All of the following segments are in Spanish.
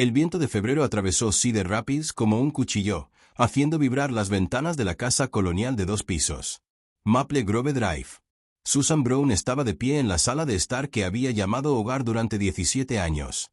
El viento de febrero atravesó Cedar Rapids como un cuchillo, haciendo vibrar las ventanas de la casa colonial de 2 pisos. Maple Grove Drive. Susan Brown estaba de pie en la sala de estar que había llamado hogar durante 17 años.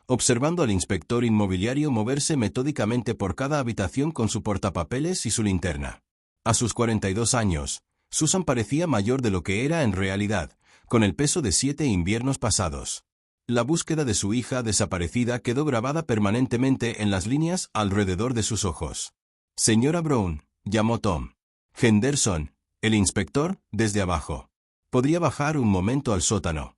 Observando al inspector inmobiliario moverse metódicamente por cada habitación con su portapapeles y su linterna. A sus 42 años, Susan parecía mayor de lo que era en realidad, con el peso de 7 inviernos pasados. La búsqueda de su hija desaparecida quedó grabada permanentemente en las líneas alrededor de sus ojos. Señora Brown, llamó Tom. Henderson, el inspector, desde abajo. ¿Podría bajar un momento al sótano?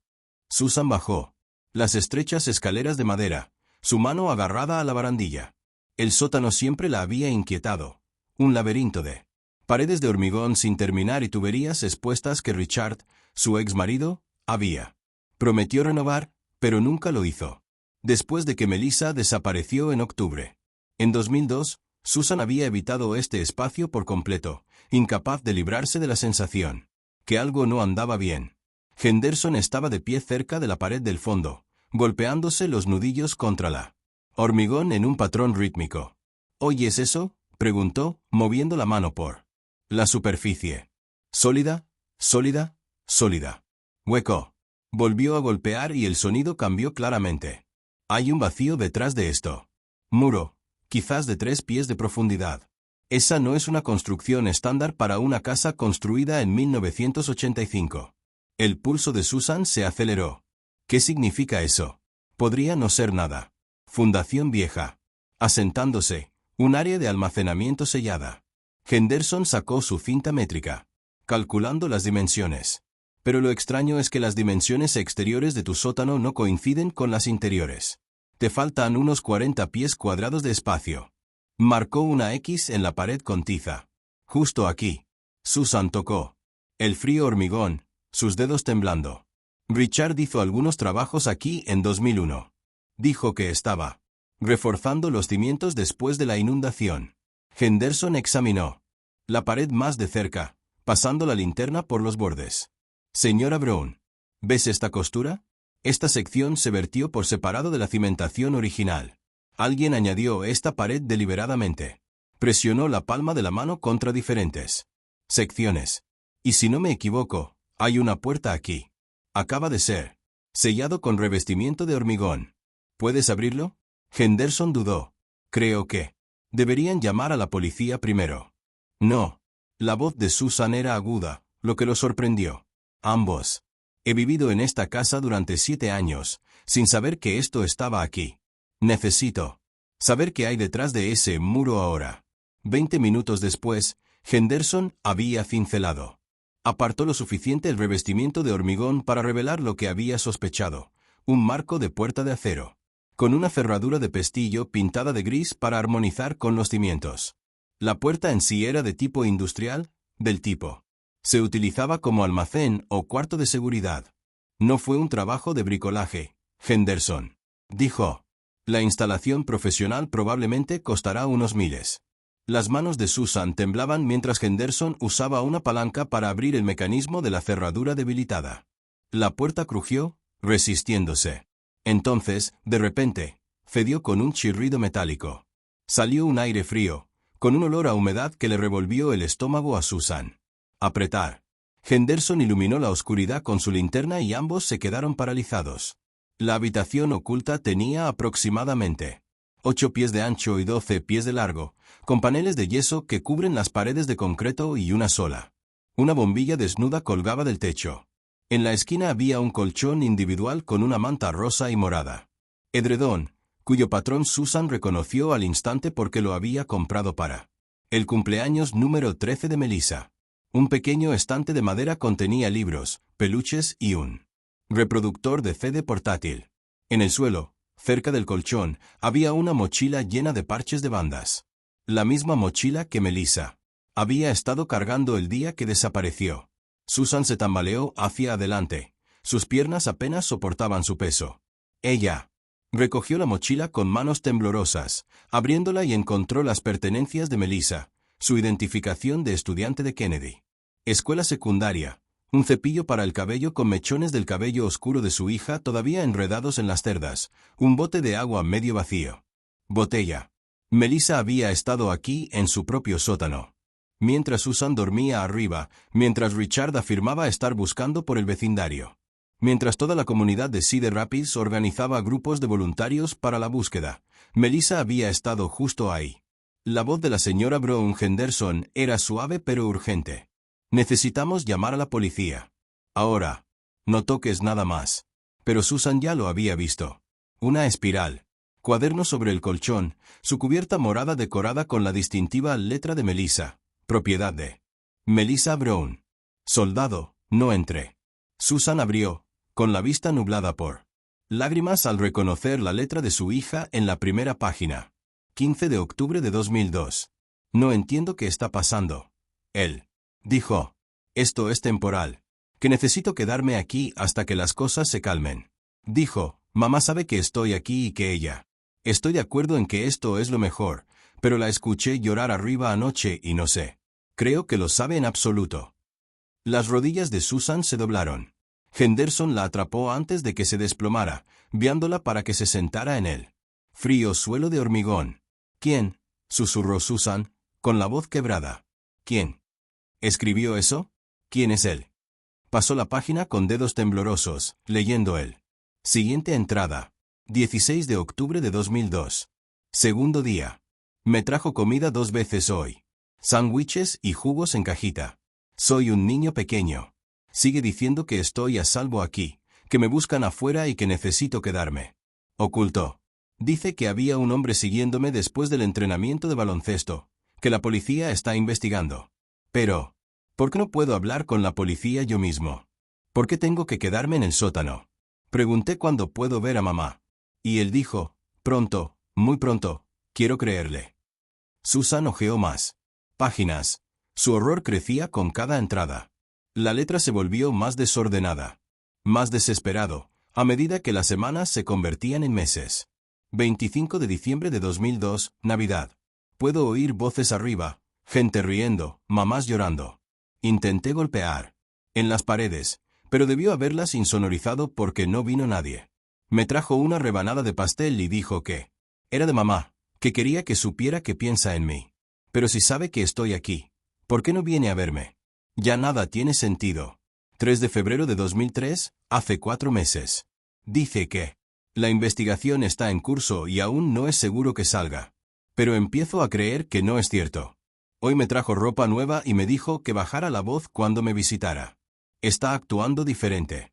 Susan bajó. Las estrechas escaleras de madera, su mano agarrada a la barandilla. El sótano siempre la había inquietado. Un laberinto de paredes de hormigón sin terminar y tuberías expuestas que Richard, su ex marido, había prometió renovar, pero nunca lo hizo. Después de que Melissa desapareció en octubre. En 2002, Susan había evitado este espacio por completo, incapaz de librarse de la sensación que algo no andaba bien. Henderson estaba de pie cerca de la pared del fondo, golpeándose los nudillos contra la hormigón en un patrón rítmico. ¿Oyes eso?, preguntó, moviendo la mano por la superficie. Sólida, sólida, sólida. Hueco. Volvió a golpear y el sonido cambió claramente. Hay un vacío detrás de esto. Muro, quizás de 3 pies de profundidad. Esa no es una construcción estándar para una casa construida en 1985. El pulso de Susan se aceleró. ¿Qué significa eso? Podría no ser nada. Fundación vieja. Asentándose, un área de almacenamiento sellada. Henderson sacó su cinta métrica, calculando las dimensiones. Pero lo extraño es que las dimensiones exteriores de tu sótano no coinciden con las interiores. Te faltan unos 40 pies cuadrados de espacio. Marcó una X en la pared con tiza. Justo aquí. Susan tocó el frío hormigón, sus dedos temblando. Richard hizo algunos trabajos aquí en 2001. Dijo que estaba reforzando los cimientos después de la inundación. Henderson examinó la pared más de cerca, pasando la linterna por los bordes. Señora Brown, ¿ves esta costura? Esta sección se vertió por separado de la cimentación original. Alguien añadió esta pared deliberadamente. Presionó la palma de la mano contra diferentes secciones. Y si no me equivoco, hay una puerta aquí. Acaba de ser sellado con revestimiento de hormigón. ¿Puedes abrirlo? Henderson dudó. Creo que deberían llamar a la policía primero. No. La voz de Susan era aguda, lo que lo sorprendió. Ambos. He vivido en esta casa durante 7 años, sin saber que esto estaba aquí. Necesito saber qué hay detrás de ese muro ahora. 20 minutos después, Henderson había cincelado. Apartó lo suficiente el revestimiento de hormigón para revelar lo que había sospechado, un marco de puerta de acero, con una cerradura de pestillo pintada de gris para armonizar con los cimientos. La puerta en sí era de tipo industrial, del tipo se utilizaba como almacén o cuarto de seguridad. No fue un trabajo de bricolaje, Henderson dijo. La instalación profesional probablemente costará unos miles. Las manos de Susan temblaban mientras Henderson usaba una palanca para abrir el mecanismo de la cerradura debilitada. La puerta crujió, resistiéndose. Entonces, de repente, cedió con un chirrido metálico. Salió un aire frío, con un olor a humedad que le revolvió el estómago a Susan. Apretar. Henderson iluminó la oscuridad con su linterna y ambos se quedaron paralizados. La habitación oculta tenía aproximadamente 8 pies de ancho y 12 pies de largo, con paneles de yeso que cubren las paredes de concreto y una sola. Una bombilla desnuda colgaba del techo. En la esquina había un colchón individual con una manta rosa y morada. Edredón, cuyo patrón Susan reconoció al instante porque lo había comprado para el cumpleaños número 13 de Melissa. Un pequeño estante de madera contenía libros, peluches y un reproductor de CD portátil. En el suelo, cerca del colchón, había una mochila llena de parches de bandas. La misma mochila que Melissa había estado cargando el día que desapareció. Susan se tambaleó hacia adelante. Sus piernas apenas soportaban su peso. Ella recogió la mochila con manos temblorosas, abriéndola y encontró las pertenencias de Melissa, su identificación de estudiante de Kennedy. Escuela secundaria, Un cepillo para el cabello con mechones del cabello oscuro de su hija todavía enredados en las cerdas. Un bote de agua medio vacío. Botella. Melissa había estado aquí en su propio sótano. Mientras Susan dormía arriba, mientras Richard afirmaba estar buscando por el vecindario. Mientras toda la comunidad de Cedar Rapids organizaba grupos de voluntarios para la búsqueda, Melissa había estado justo ahí. La voz de la señora Brown Henderson era suave pero urgente. Necesitamos llamar a la policía. Ahora. No toques nada más. Pero Susan ya lo había visto. Una espiral. Cuaderno sobre el colchón, su cubierta morada decorada con la distintiva letra de Melissa. Propiedad de Melissa Brown. Soldado, no entré. Susan abrió, con la vista nublada por lágrimas al reconocer la letra de su hija en la primera página. 15 de octubre de 2002. No entiendo qué está pasando. Él dijo. Esto es temporal. Que necesito quedarme aquí hasta que las cosas se calmen. Dijo, mamá sabe que estoy aquí y que ella. Estoy de acuerdo en que esto es lo mejor, pero la escuché llorar arriba anoche y no sé. Creo que lo sabe en absoluto. Las rodillas de Susan se doblaron. Henderson la atrapó antes de que se desplomara, viándola para que se sentara en él. Frío suelo de hormigón. ¿Quién? Susurró Susan, con la voz quebrada. ¿Quién? ¿Escribió eso? ¿Quién es él? Pasó la página con dedos temblorosos, leyendo él. Siguiente entrada. 16 de octubre de 2002. Segundo día. Me trajo comida 2 veces hoy. Sándwiches y jugos en cajita. Soy un niño pequeño. Sigue diciendo que estoy a salvo aquí, que me buscan afuera y que necesito quedarme. Ocultó. Dice que había un hombre siguiéndome después del entrenamiento de baloncesto, que la policía está investigando. Pero, ¿por qué no puedo hablar con la policía yo mismo? ¿Por qué tengo que quedarme en el sótano? Pregunté cuándo puedo ver a mamá. Y él dijo, pronto, muy pronto, quiero creerle. Susan hojeó más páginas. Su horror crecía con cada entrada. La letra se volvió más desordenada. Más desesperado, a medida que las semanas se convertían en meses. 25 de diciembre de 2002, Navidad. Puedo oír voces arriba, gente riendo, mamás llorando. Intenté golpear en las paredes, pero debió haberlas insonorizado porque no vino nadie. Me trajo una rebanada de pastel y dijo que era de mamá, que quería que supiera que piensa en mí. Pero si sabe que estoy aquí, ¿por qué no viene a verme? Ya nada tiene sentido. 3 de febrero de 2003, hace 4 meses. Dice que la investigación está en curso y aún no es seguro que salga. Pero empiezo a creer que no es cierto. Hoy me trajo ropa nueva y me dijo que bajara la voz cuando me visitara. Está actuando diferente.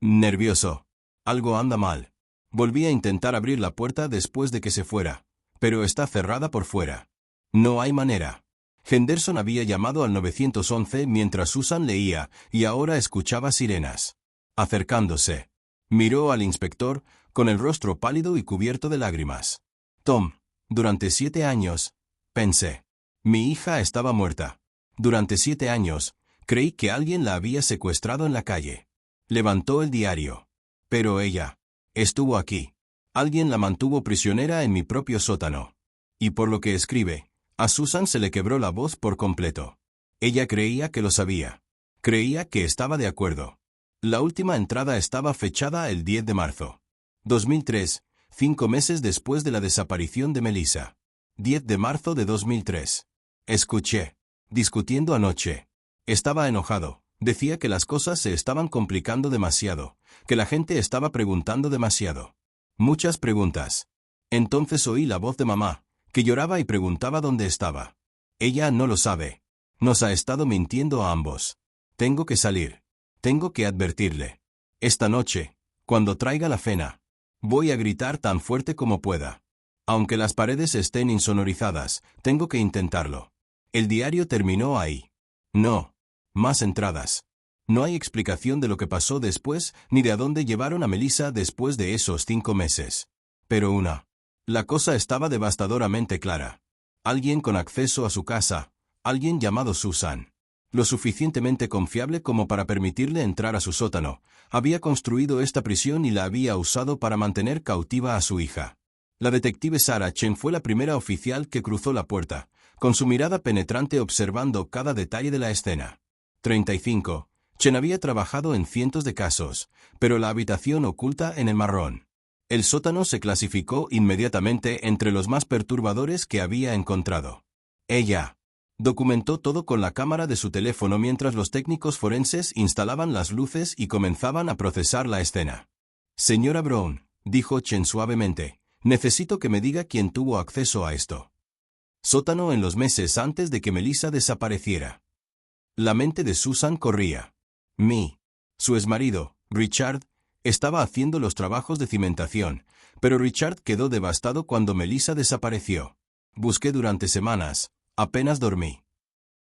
Nervioso. Algo anda mal. Volví a intentar abrir la puerta después de que se fuera, pero está cerrada por fuera. No hay manera. Henderson había llamado al 911 mientras Susan leía y ahora escuchaba sirenas. Acercándose. Miró al inspector, con el rostro pálido y cubierto de lágrimas. Tom, durante 7 años, pensé. Mi hija estaba muerta. Durante 7 años, creí que alguien la había secuestrado en la calle. Levantó el diario. Pero ella estuvo aquí. Alguien la mantuvo prisionera en mi propio sótano. Y por lo que escribe, a Susan se le quebró la voz por completo. Ella creía que lo sabía. Creía que estaba de acuerdo. La última entrada estaba fechada el 10 de marzo. 2003, 5 meses después de la desaparición de Melissa. 10 de marzo de 2003. Escuché. Discutiendo anoche. Estaba enojado. Decía que las cosas se estaban complicando demasiado, que la gente estaba preguntando demasiado. Muchas preguntas. Entonces oí la voz de mamá, que lloraba y preguntaba dónde estaba. Ella no lo sabe. Nos ha estado mintiendo a ambos. Tengo que salir. Tengo que advertirle. Esta noche, cuando traiga la cena, voy a gritar tan fuerte como pueda. Aunque las paredes estén insonorizadas, tengo que intentarlo. El diario terminó ahí. No. Más entradas. No hay explicación de lo que pasó después ni de a dónde llevaron a Melissa después de esos 5 meses. Pero una. La cosa estaba devastadoramente clara. Alguien con acceso a su casa, alguien llamado Susan. Lo suficientemente confiable como para permitirle entrar a su sótano, había construido esta prisión y la había usado para mantener cautiva a su hija. La detective Sarah Chen fue la primera oficial que cruzó la puerta, con su mirada penetrante observando cada detalle de la escena. 35. Chen había trabajado en cientos de casos, pero la habitación oculta en el marrón. El sótano se clasificó inmediatamente entre los más perturbadores que había encontrado. Ella documentó todo con la cámara de su teléfono mientras los técnicos forenses instalaban las luces y comenzaban a procesar la escena. Señora Brown, dijo Chen suavemente, necesito que me diga quién tuvo acceso a esto. Sótano en los meses antes de que Melissa desapareciera. La mente de Susan corría. Su exmarido, Richard, estaba haciendo los trabajos de cimentación, pero Richard quedó devastado cuando Melissa desapareció. Busqué durante semanas, apenas dormí.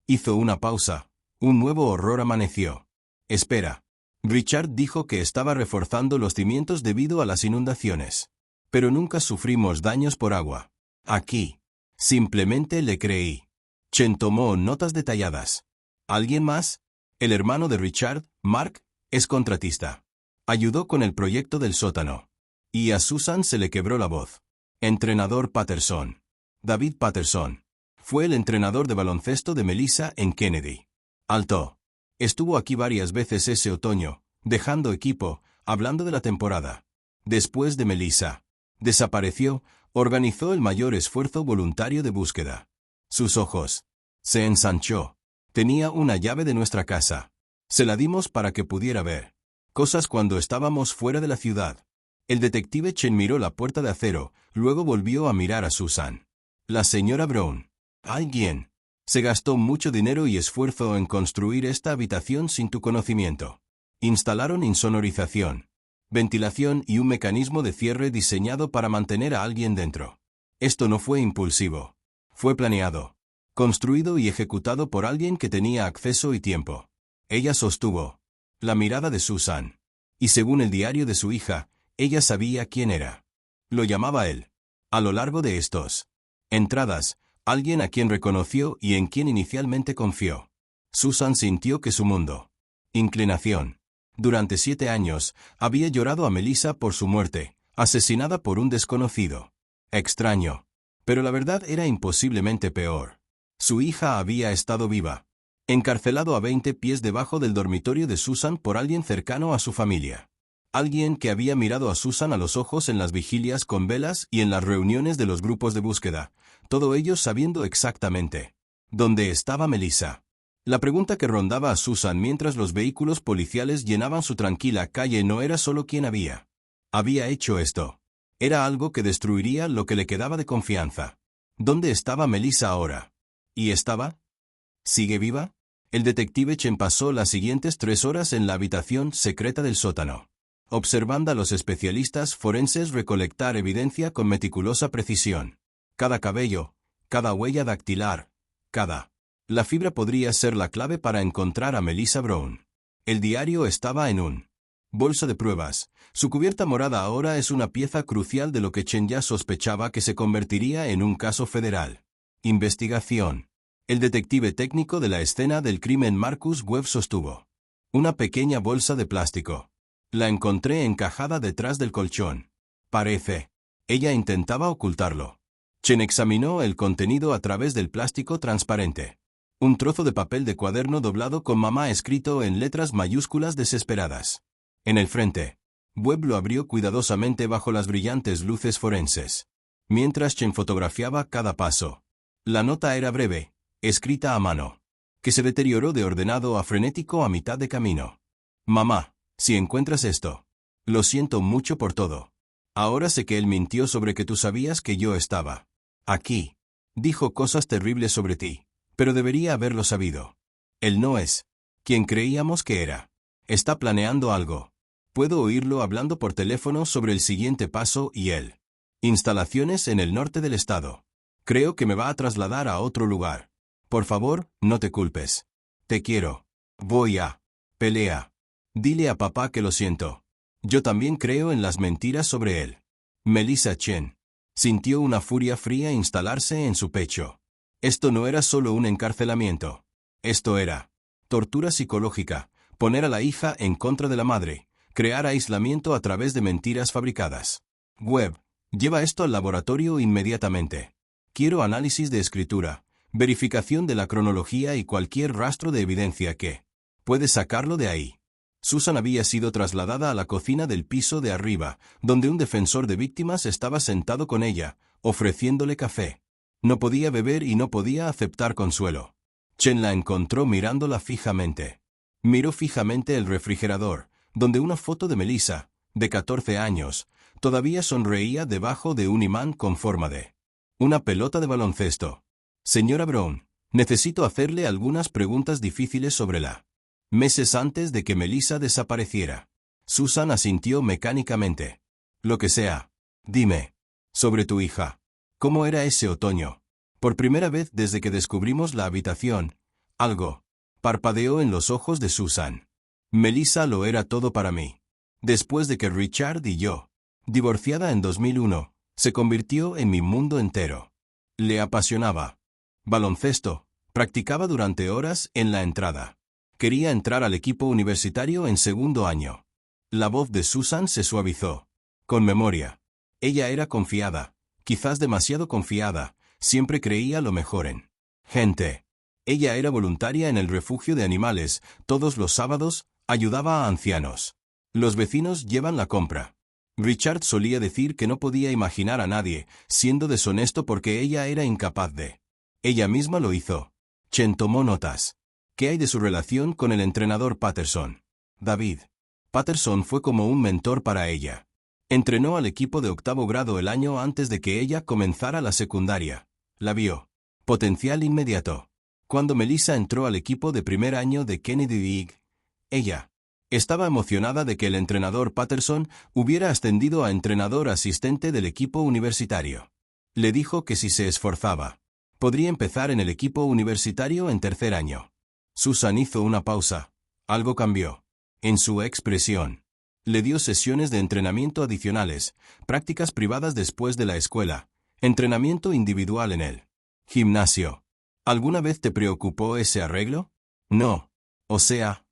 Hizo una pausa. Un nuevo horror amaneció. Espera. Richard dijo que estaba reforzando los cimientos debido a las inundaciones. Pero nunca sufrimos daños por agua. Aquí. Simplemente le creí. Chen tomó notas detalladas. ¿Alguien más? El hermano de Richard, Mark, es contratista. Ayudó con el proyecto del sótano. Y a Susan se le quebró la voz. Entrenador Patterson. David Patterson. Fue el entrenador de baloncesto de Melissa en Kennedy. Alto. Estuvo aquí varias veces ese otoño, dejando equipo, hablando de la temporada. Después de Melissa desapareció, organizó el mayor esfuerzo voluntario de búsqueda. Sus ojos se ensanchó. Tenía una llave de nuestra casa. Se la dimos para que pudiera ver cosas cuando estábamos fuera de la ciudad. El detective Chen miró la puerta de acero, luego volvió a mirar a Susan. La señora Brown. Alguien se gastó mucho dinero y esfuerzo en construir esta habitación sin tu conocimiento. Instalaron insonorización, ventilación y un mecanismo de cierre diseñado para mantener a alguien dentro. Esto no fue impulsivo. Fue planeado, construido y ejecutado por alguien que tenía acceso y tiempo. Ella sostuvo la mirada de Susan. Y según el diario de su hija, ella sabía quién era. Lo llamaba él. A lo largo de estos entradas, alguien a quien reconoció y en quien inicialmente confió. Susan sintió que su mundo. Inclinación. Durante 7 años, había llorado a Melissa por su muerte, asesinada por un desconocido. Extraño. Pero la verdad era imposiblemente peor. Su hija había estado viva. Encarcelado a 20 pies debajo del dormitorio de Susan por alguien cercano a su familia. Alguien que había mirado a Susan a los ojos en las vigilias con velas y en las reuniones de los grupos de búsqueda, todo ello sabiendo exactamente dónde estaba Melissa. La pregunta que rondaba a Susan mientras los vehículos policiales llenaban su tranquila calle no era solo quién había hecho esto. Era algo que destruiría lo que le quedaba de confianza. ¿Dónde estaba Melissa ahora? ¿Y estaba? ¿Sigue viva? El detective Chen pasó las siguientes 3 horas en la habitación secreta del sótano, observando a los especialistas forenses recolectar evidencia con meticulosa precisión. Cada cabello, cada huella dactilar, La fibra podría ser la clave para encontrar a Melissa Brown. El diario estaba en un bolso de pruebas. Su cubierta morada ahora es una pieza crucial de lo que Chen ya sospechaba que se convertiría en un caso federal. Investigación. El detective técnico de la escena del crimen Marcus Webb sostuvo. Una pequeña bolsa de plástico. La encontré encajada detrás del colchón. Parece. Ella intentaba ocultarlo. Chen examinó el contenido a través del plástico transparente. Un trozo de papel de cuaderno doblado con mamá escrito en letras mayúsculas desesperadas. En el frente. Webb lo abrió cuidadosamente bajo las brillantes luces forenses. Mientras Chen fotografiaba cada paso. La nota era breve, escrita a mano, que se deterioró de ordenado a frenético a mitad de camino. Mamá, si encuentras esto. Lo siento mucho por todo. Ahora sé que él mintió sobre que tú sabías que yo estaba aquí. Dijo cosas terribles sobre ti, pero debería haberlo sabido. Él no es quien creíamos que era. Está planeando algo. Puedo oírlo hablando por teléfono sobre el siguiente paso y él. Instalaciones en el norte del estado. Creo que me va a trasladar a otro lugar. Por favor, no te culpes. Te quiero. Voy a pelea. Dile a papá que lo siento. Yo también creo en las mentiras sobre él. Melissa Chen. Sintió una furia fría instalarse en su pecho. Esto no era solo un encarcelamiento. Esto era tortura psicológica, poner a la hija en contra de la madre, crear aislamiento a través de mentiras fabricadas. Webb, lleva esto al laboratorio inmediatamente. Quiero análisis de escritura, verificación de la cronología y cualquier rastro de evidencia que Puedes sacarlo de ahí. Susan había sido trasladada a la cocina del piso de arriba, donde un defensor de víctimas estaba sentado con ella, ofreciéndole café. No podía beber y no podía aceptar consuelo. Chen la encontró mirándola fijamente. Miró fijamente el refrigerador, donde una foto de Melissa, de 14 años, todavía sonreía debajo de un imán con forma de una pelota de baloncesto. Señora Brown, necesito hacerle algunas preguntas difíciles sobre la meses antes de que Melissa desapareciera. Susan asintió mecánicamente. Lo que sea. Dime. Sobre tu hija. ¿Cómo era ese otoño? Por primera vez desde que descubrimos la habitación, algo parpadeó en los ojos de Susan. Melissa lo era todo para mí. Después de que Richard y yo, divorciada en 2001, se convirtió en mi mundo entero. Le apasionaba. Baloncesto. Practicaba durante horas en la entrada. Quería entrar al equipo universitario en segundo año. La voz de Susan se suavizó. Con memoria. Ella era confiada, quizás demasiado confiada, siempre creía lo mejor en gente. Ella era voluntaria en el refugio de animales, todos los sábados, ayudaba a ancianos. Los vecinos llevan la compra. Richard solía decir que no podía imaginar a nadie, siendo deshonesto porque ella era incapaz de. Ella misma lo hizo. Chen tomó notas. ¿Qué hay de su relación con el entrenador Patterson? David. Patterson fue como un mentor para ella. Entrenó al equipo de octavo grado el año antes de que ella comenzara la secundaria. La vio. Potencial inmediato. Cuando Melissa entró al equipo de primer año de Kennedy League, ella estaba emocionada de que el entrenador Patterson hubiera ascendido a entrenador asistente del equipo universitario. Le dijo que si se esforzaba, podría empezar en el equipo universitario en tercer año. Susan hizo una pausa. Algo cambió en su expresión. Le dio sesiones de entrenamiento adicionales, prácticas privadas después de la escuela, entrenamiento individual en el gimnasio. ¿Alguna vez te preocupó ese arreglo? No. O sea,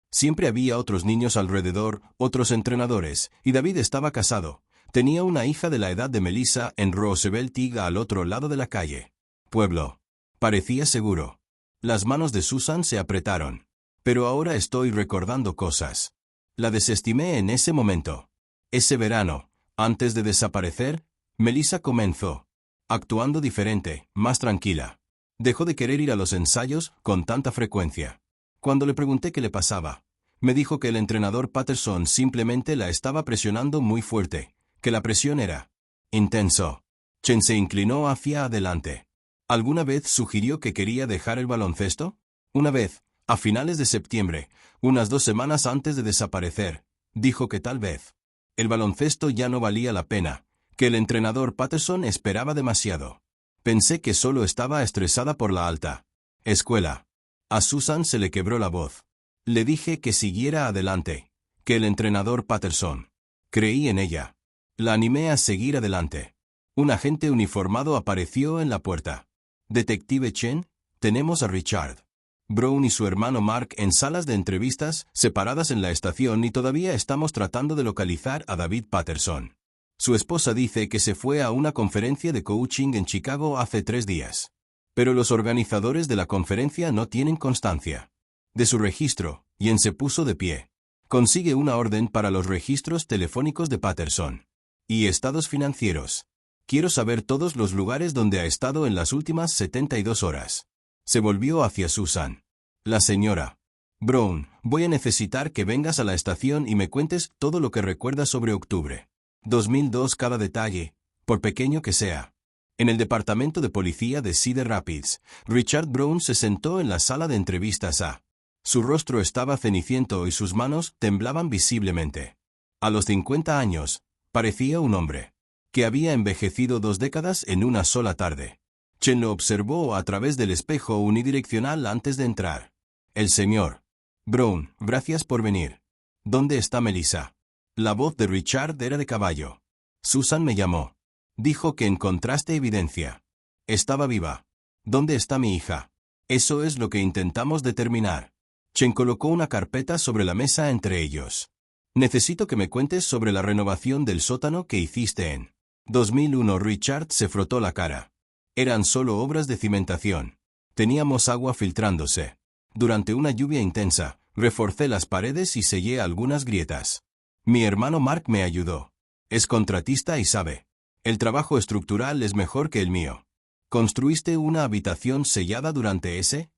siempre había otros niños alrededor, otros entrenadores, y David estaba casado. Tenía una hija de la edad de Melissa en Roosevelt al otro lado de la calle. Pueblo. Parecía seguro. Las manos de Susan se apretaron. Pero ahora estoy recordando cosas. La desestimé en ese momento. Ese verano, antes de desaparecer, Melissa comenzó actuando diferente, más tranquila. Dejó de querer ir a los ensayos con tanta frecuencia. Cuando le pregunté qué le pasaba, me dijo que el entrenador Patterson simplemente la estaba presionando muy fuerte, que la presión era intenso. Chen se inclinó hacia adelante. ¿Alguna vez sugirió que quería dejar el baloncesto? Una vez, a finales de septiembre, unas 2 semanas antes de desaparecer, dijo que tal vez el baloncesto ya no valía la pena, que el entrenador Patterson esperaba demasiado. Pensé que solo estaba estresada por la alta escuela. A Susan se le quebró la voz. Le dije que siguiera adelante, que el entrenador Patterson. Creí en ella. La animé a seguir adelante. Un agente uniformado apareció en la puerta. Detective Chen, tenemos a Richard Brown y su hermano Mark en salas de entrevistas separadas en la estación y todavía estamos tratando de localizar a David Patterson. Su esposa dice que se fue a una conferencia de coaching en Chicago hace 3 días. Pero los organizadores de la conferencia no tienen constancia de su registro, y se puso de pie. Consigue una orden para los registros telefónicos de Patterson. Y estados financieros. Quiero saber todos los lugares donde ha estado en las últimas 72 horas. Se volvió hacia Susan. La señora Brown, voy a necesitar que vengas a la estación y me cuentes todo lo que recuerdas sobre octubre 2002, cada detalle, por pequeño que sea. En el departamento de policía de Cedar Rapids, Richard Brown se sentó en la sala de entrevistas A. Su rostro estaba ceniciento y sus manos temblaban visiblemente. A los 50 años, parecía un hombre que había envejecido 2 décadas en una sola tarde. Chen lo observó a través del espejo unidireccional antes de entrar. El señor Brown, gracias por venir. ¿Dónde está Melissa? La voz de Richard era de caballo. Susan me llamó. Dijo que encontraste evidencia. Estaba viva. ¿Dónde está mi hija? Eso es lo que intentamos determinar. Chen colocó una carpeta sobre la mesa entre ellos. Necesito que me cuentes sobre la renovación del sótano que hiciste en 2001. Richard se frotó la cara. Eran solo obras de cimentación. Teníamos agua filtrándose. Durante una lluvia intensa, reforcé las paredes y sellé algunas grietas. Mi hermano Mark me ayudó. Es contratista y sabe. El trabajo estructural es mejor que el mío. ¿Construiste una habitación sellada durante ese?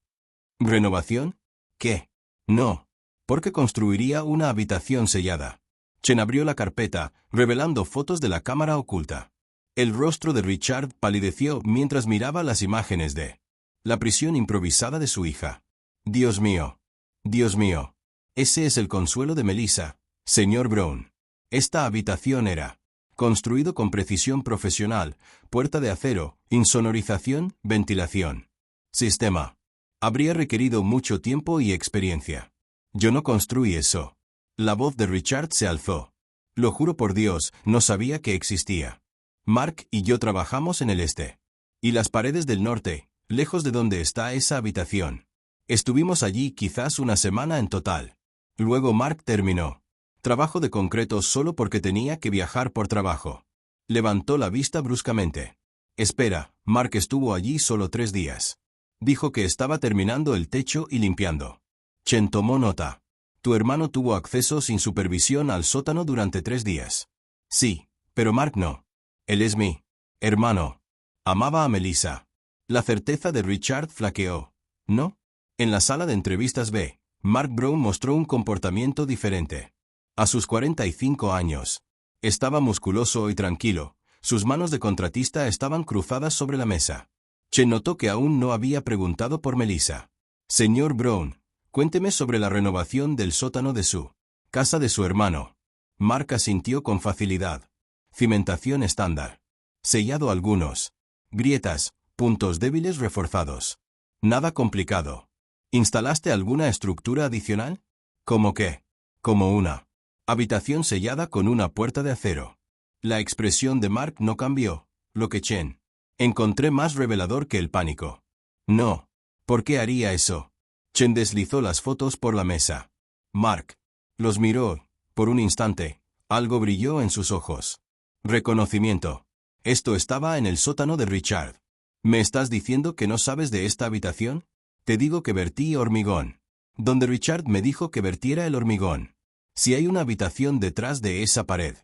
¿Renovación? ¿Qué? No. ¿Por qué construiría una habitación sellada? Chen abrió la carpeta, revelando fotos de la cámara oculta. El rostro de Richard palideció mientras miraba las imágenes de la prisión improvisada de su hija. Dios mío. Dios mío. Ese es el consuelo de Melissa, señor Brown. Esta habitación era construido con precisión profesional, puerta de acero, insonorización, ventilación. Sistema. Habría requerido mucho tiempo y experiencia. Yo no construí eso. La voz de Richard se alzó. Lo juro por Dios, no sabía que existía. Mark y yo trabajamos en el este. Y las paredes del norte, lejos de donde está esa habitación. Estuvimos allí quizás una semana en total. Luego Mark terminó. Trabajo de concreto solo porque tenía que viajar por trabajo. Levantó la vista bruscamente. Espera, Mark estuvo allí solo 3 días. Dijo que estaba terminando el techo y limpiando. Chen tomó nota. Tu hermano tuvo acceso sin supervisión al sótano durante 3 días. Sí, pero Mark no. Él es mi hermano. Amaba a Melissa. La certeza de Richard flaqueó. ¿No? En la sala de entrevistas B, Mark Brown mostró un comportamiento diferente. A sus 45 años. Estaba musculoso y tranquilo. Sus manos de contratista estaban cruzadas sobre la mesa. Chen notó que aún no había preguntado por Melissa. Señor Brown, cuénteme sobre la renovación del sótano de su casa de su hermano. Mark asintió con facilidad. Cimentación estándar. Sellado algunos. Grietas, puntos débiles reforzados. Nada complicado. ¿Instalaste alguna estructura adicional? ¿Cómo qué? Como una habitación sellada con una puerta de acero. La expresión de Mark no cambió, lo que Chen encontré más revelador que el pánico. No. ¿Por qué haría eso? Chen deslizó las fotos por la mesa. Mark los miró. Por un instante, algo brilló en sus ojos. Reconocimiento. Esto estaba en el sótano de Richard. ¿Me estás diciendo que no sabes de esta habitación? Te digo que vertí hormigón. Donde Richard me dijo que vertiera el hormigón. Si hay una habitación detrás de esa pared,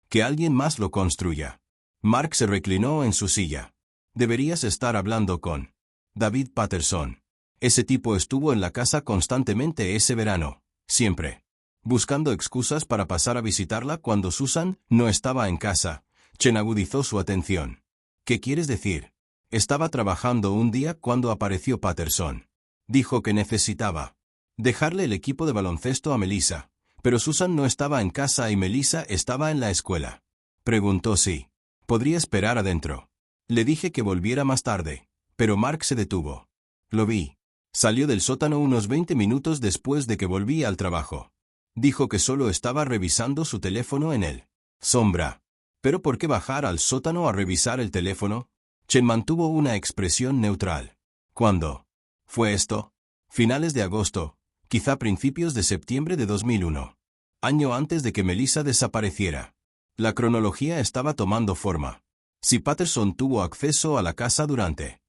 que alguien más lo construya. Mark se reclinó en su silla. Deberías estar hablando con David Patterson. Ese tipo estuvo en la casa constantemente ese verano, siempre. Buscando excusas para pasar a visitarla cuando Susan no estaba en casa. Chen agudizó su atención. ¿Qué quieres decir? Estaba trabajando un día cuando apareció Patterson. Dijo que necesitaba dejarle el equipo de baloncesto a Melissa, pero Susan no estaba en casa y Melissa estaba en la escuela. Preguntó si podría esperar adentro. Le dije que volviera más tarde, pero Mark se detuvo. Lo vi. Salió del sótano unos 20 minutos después de que volví al trabajo. Dijo que solo estaba revisando su teléfono en él. Sombra. ¿Pero por qué bajar al sótano a revisar el teléfono? Chen mantuvo una expresión neutral. ¿Cuándo fue esto? Finales de agosto, quizá principios de septiembre de 2001. Año antes de que Melissa desapareciera. La cronología estaba tomando forma. Si Patterson tuvo acceso a la casa durante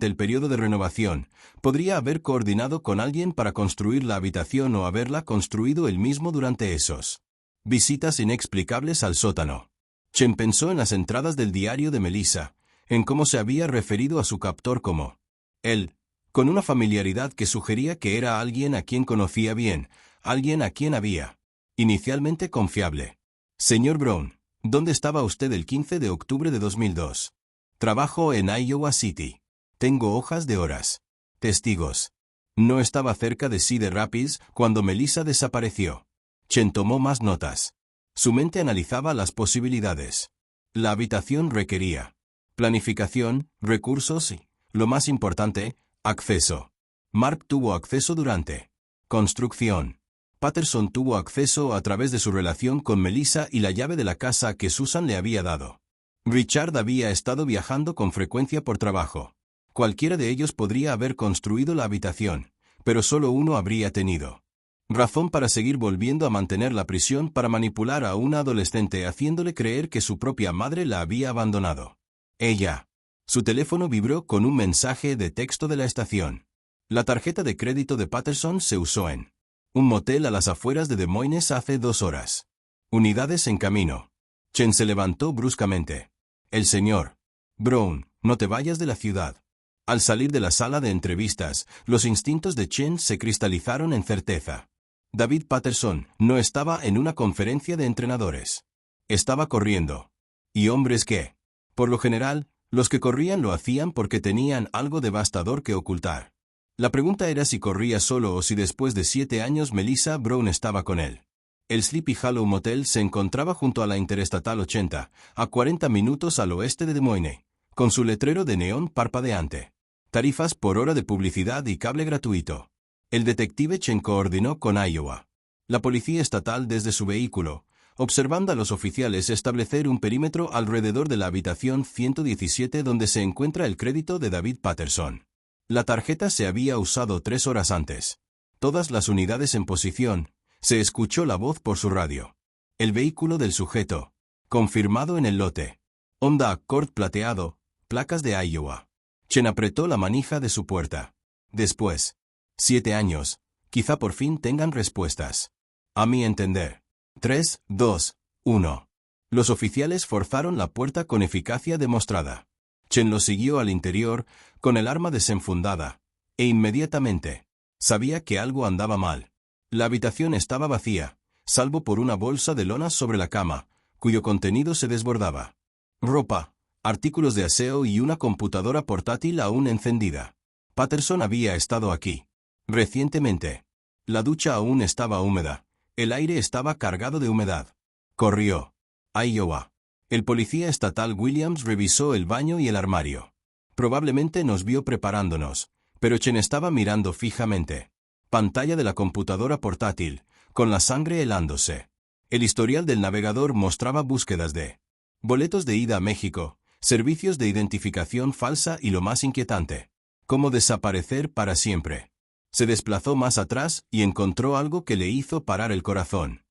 el periodo de renovación, podría haber coordinado con alguien para construir la habitación o haberla construido él mismo durante esos visitas inexplicables al sótano. Chen pensó en las entradas del diario de Melissa, en cómo se había referido a su captor como él, con una familiaridad que sugería que era alguien a quien conocía bien, alguien a quien había inicialmente confiable. Señor Brown, ¿dónde estaba usted el 15 de octubre de 2002? Trabajo en Iowa City. Tengo hojas de horas. Testigos. No estaba cerca de Cedar Rapids cuando Melissa desapareció. Chen tomó más notas. Su mente analizaba las posibilidades. La habitación requería planificación, recursos y, lo más importante, acceso. Mark tuvo acceso durante construcción. Patterson tuvo acceso a través de su relación con Melissa y la llave de la casa que Susan le había dado. Richard había estado viajando con frecuencia por trabajo. Cualquiera de ellos podría haber construido la habitación, pero solo uno habría tenido razón para seguir volviendo a mantener la prisión para manipular a una adolescente haciéndole creer que su propia madre la había abandonado. Ella. Su teléfono vibró con un mensaje de texto de la estación. La tarjeta de crédito de Patterson se usó en un motel a las afueras de Des Moines hace 2 horas. Unidades en camino. Chen se levantó bruscamente. El señor Brown, no te vayas de la ciudad. Al salir de la sala de entrevistas, los instintos de Chen se cristalizaron en certeza. David Patterson no estaba en una conferencia de entrenadores. Estaba corriendo. ¿Y hombres qué? Por lo general, los que corrían lo hacían porque tenían algo devastador que ocultar. La pregunta era si corría solo o si después de 7 años Melissa Brown estaba con él. El Sleepy Hollow Motel se encontraba junto a la Interestatal 80, a 40 minutos al oeste de Des Moines, con su letrero de neón parpadeante. Tarifas por hora de publicidad y cable gratuito. El detective Chen coordinó con Iowa. La policía estatal desde su vehículo, observando a los oficiales establecer un perímetro alrededor de la habitación 117 donde se encuentra el crédito de David Patterson. La tarjeta se había usado 3 horas antes. Todas las unidades en posición. Se escuchó la voz por su radio. El vehículo del sujeto. Confirmado en el lote. Honda Accord plateado, placas de Iowa. Chen apretó la manija de su puerta. Después. 7 años. Quizá por fin tengan respuestas. A mi entender. 3, 2, 1. Los oficiales forzaron la puerta con eficacia demostrada. Chen lo siguió al interior, con el arma desenfundada, e inmediatamente sabía que algo andaba mal. La habitación estaba vacía, salvo por una bolsa de lona sobre la cama, cuyo contenido se desbordaba. Ropa, artículos de aseo y una computadora portátil aún encendida. Patterson había estado aquí recientemente. La ducha aún estaba húmeda. El aire estaba cargado de humedad. Corrió. Iowa. El policía estatal Williams revisó el baño y el armario. Probablemente nos vio preparándonos, pero Chen estaba mirando fijamente. Pantalla de la computadora portátil, con la sangre helándose. El historial del navegador mostraba búsquedas de boletos de ida a México, servicios de identificación falsa y lo más inquietante, cómo desaparecer para siempre. Se desplazó más atrás y encontró algo que le hizo parar el corazón.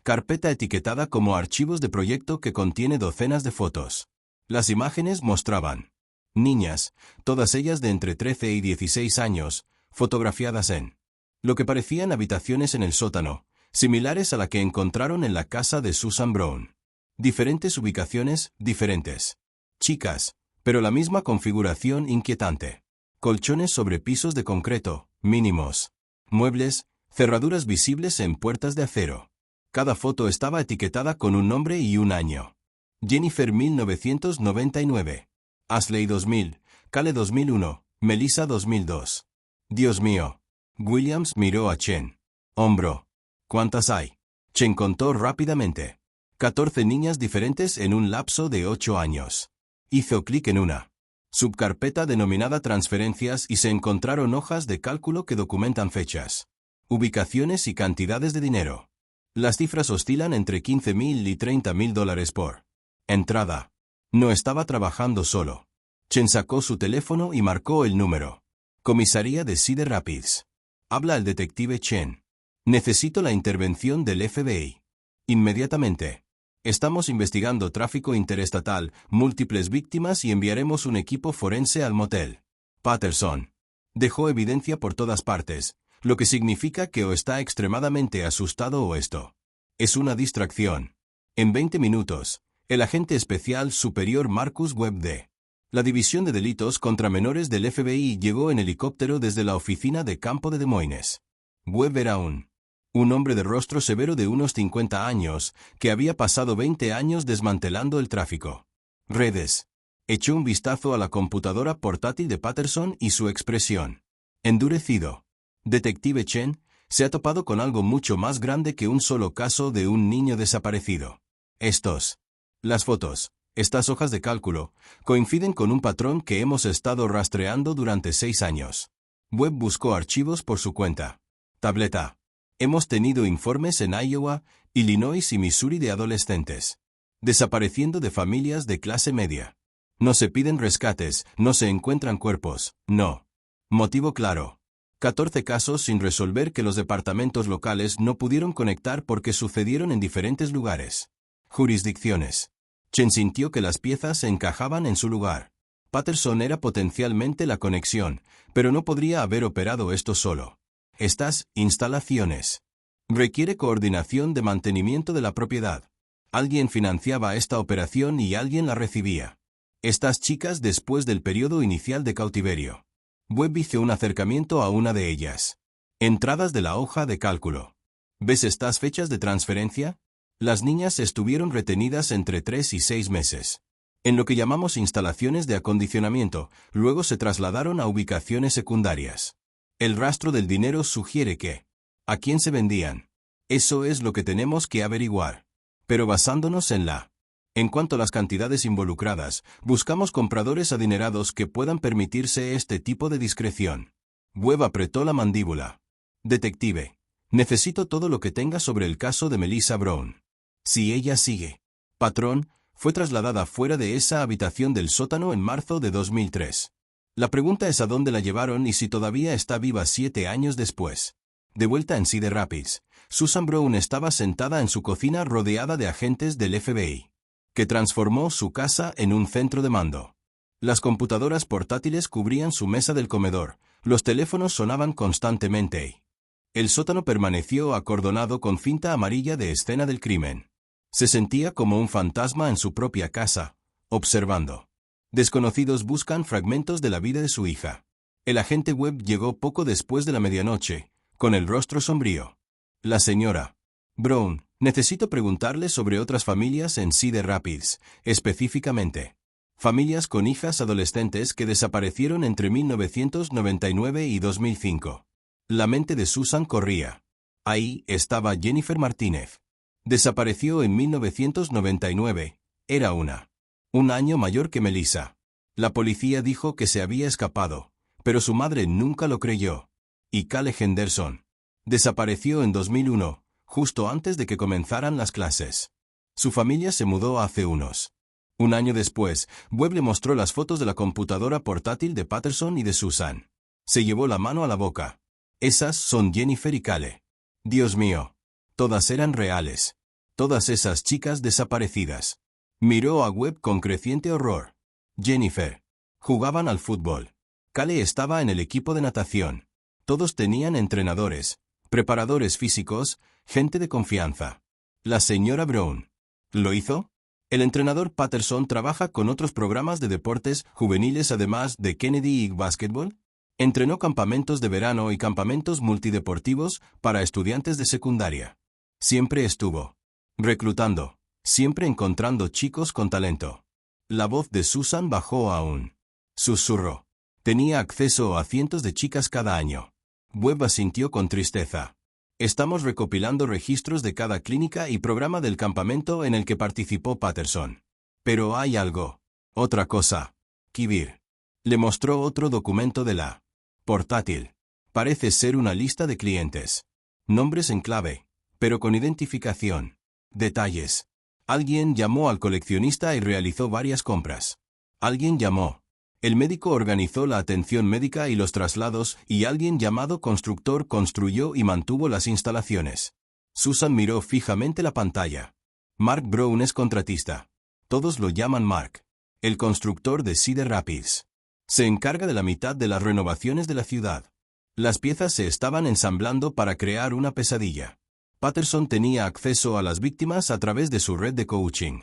Carpeta etiquetada como archivos de proyecto que contiene docenas de fotos. Las imágenes mostraban niñas, todas ellas de entre 13 y 16 años, fotografiadas en lo que parecían habitaciones en el sótano, similares a la que encontraron en la casa de Susan Brown. Diferentes ubicaciones, diferentes chicas, pero la misma configuración inquietante. Colchones sobre pisos de concreto, mínimos. Muebles, cerraduras visibles en puertas de acero. Cada foto estaba etiquetada con un nombre y un año. Jennifer 1999. Ashley 2000. Kale 2001. Melissa 2002. Dios mío. Williams miró a Chen. Hombro. ¿Cuántas hay? Chen contó rápidamente. 14 niñas diferentes en un lapso de 8 años. Hizo clic en una subcarpeta denominada transferencias y se encontraron hojas de cálculo que documentan fechas, ubicaciones y cantidades de dinero. Las cifras oscilan entre $15,000 y $30,000 por entrada. No estaba trabajando solo. Chen sacó su teléfono y marcó el número. Comisaría de Cedar Rapids. Habla el detective Chen. Necesito la intervención del FBI. Inmediatamente. Estamos investigando tráfico interestatal, múltiples víctimas y enviaremos un equipo forense al motel. Patterson. Dejó evidencia por todas partes, lo que significa que o está extremadamente asustado o esto es una distracción. En 20 minutos, el agente especial superior Marcus Webb de la División de Delitos contra Menores del FBI llegó en helicóptero desde la oficina de campo de Des Moines. Webb era un hombre de rostro severo de unos 50 años, que había pasado 20 años desmantelando el tráfico. Redes. Echó un vistazo a la computadora portátil de Patterson y su expresión. Endurecido. Detective Chen se ha topado con algo mucho más grande que un solo caso de un niño desaparecido. Las fotos, estas hojas de cálculo, coinciden con un patrón que hemos estado rastreando durante 6 años. Webb buscó archivos por su cuenta. Tableta. Hemos tenido informes en Iowa, Illinois y Missouri de adolescentes desapareciendo de familias de clase media. No se piden rescates, no se encuentran cuerpos, no. Motivo claro. 14 casos sin resolver que los departamentos locales no pudieron conectar porque sucedieron en diferentes lugares. Jurisdicciones. Chen sintió que las piezas se encajaban en su lugar. Patterson era potencialmente la conexión, pero no podría haber operado esto solo. Estas instalaciones requiere coordinación de mantenimiento de la propiedad. Alguien financiaba esta operación y alguien la recibía. Estas chicas después del periodo inicial de cautiverio. Webb hizo un acercamiento a una de ellas. Entradas de la hoja de cálculo. ¿Ves estas fechas de transferencia? Las niñas estuvieron retenidas entre 3 y 6 meses. En lo que llamamos instalaciones de acondicionamiento, luego se trasladaron a ubicaciones secundarias. El rastro del dinero sugiere que, ¿a quién se vendían? Eso es lo que tenemos que averiguar. Pero basándonos en cuanto a las cantidades involucradas, buscamos compradores adinerados que puedan permitirse este tipo de discreción. Webb apretó la mandíbula. Detective, necesito todo lo que tenga sobre el caso de Melissa Brown. Si ella sigue. Patrón, fue trasladada fuera de esa habitación del sótano en marzo de 2003. La pregunta es a dónde la llevaron y si todavía está viva 7 años después. De vuelta en Cedar Rapids, Susan Brown estaba sentada en su cocina rodeada de agentes del FBI, que transformó su casa en un centro de mando. Las computadoras portátiles cubrían su mesa del comedor, los teléfonos sonaban constantemente. El sótano permaneció acordonado con cinta amarilla de escena del crimen. Se sentía como un fantasma en su propia casa, observando. Desconocidos buscan fragmentos de la vida de su hija. El agente Webb llegó poco después de la medianoche, con el rostro sombrío. La señora Brown, necesito preguntarle sobre otras familias en Cedar Rapids, específicamente. Familias con hijas adolescentes que desaparecieron entre 1999 y 2005. La mente de Susan corría. Ahí estaba Jennifer Martínez. Desapareció en 1999. Era un año mayor que Melissa. La policía dijo que se había escapado, pero su madre nunca lo creyó. Y Cale Henderson desapareció en 2001, justo antes de que comenzaran las clases. Su familia se mudó hace un año después. Webb le mostró las fotos de la computadora portátil de Patterson y de Susan. Se llevó la mano a la boca. Esas son Jennifer y Cale. Dios mío. Todas eran reales. Todas esas chicas desaparecidas. Miró a Webb con creciente horror. Jennifer. Jugaban al fútbol. Cale estaba en el equipo de natación. Todos tenían entrenadores, preparadores físicos, gente de confianza. La señora Brown. ¿Lo hizo? El entrenador Patterson trabaja con otros programas de deportes juveniles además de Kennedy y Basketball. Entrenó campamentos de verano y campamentos multideportivos para estudiantes de secundaria. Siempre estuvo reclutando, siempre encontrando chicos con talento. La voz de Susan bajó a un susurro. Tenía acceso a cientos de chicas cada año. Webb asintió con tristeza. Estamos recopilando registros de cada clínica y programa del campamento en el que participó Patterson. Pero hay algo. Otra cosa. Kibir. Le mostró otro documento de la portátil. Parece ser una lista de clientes. Nombres en clave, pero con identificación. Detalles. Alguien llamó al coleccionista y realizó varias compras. Alguien llamó. El médico organizó la atención médica y los traslados, y alguien llamado constructor construyó y mantuvo las instalaciones. Susan miró fijamente la pantalla. Mark Brown es contratista. Todos lo llaman Mark. El constructor de Cedar Rapids. Se encarga de la mitad de las renovaciones de la ciudad. Las piezas se estaban ensamblando para crear una pesadilla. Patterson tenía acceso a las víctimas a través de su red de coaching.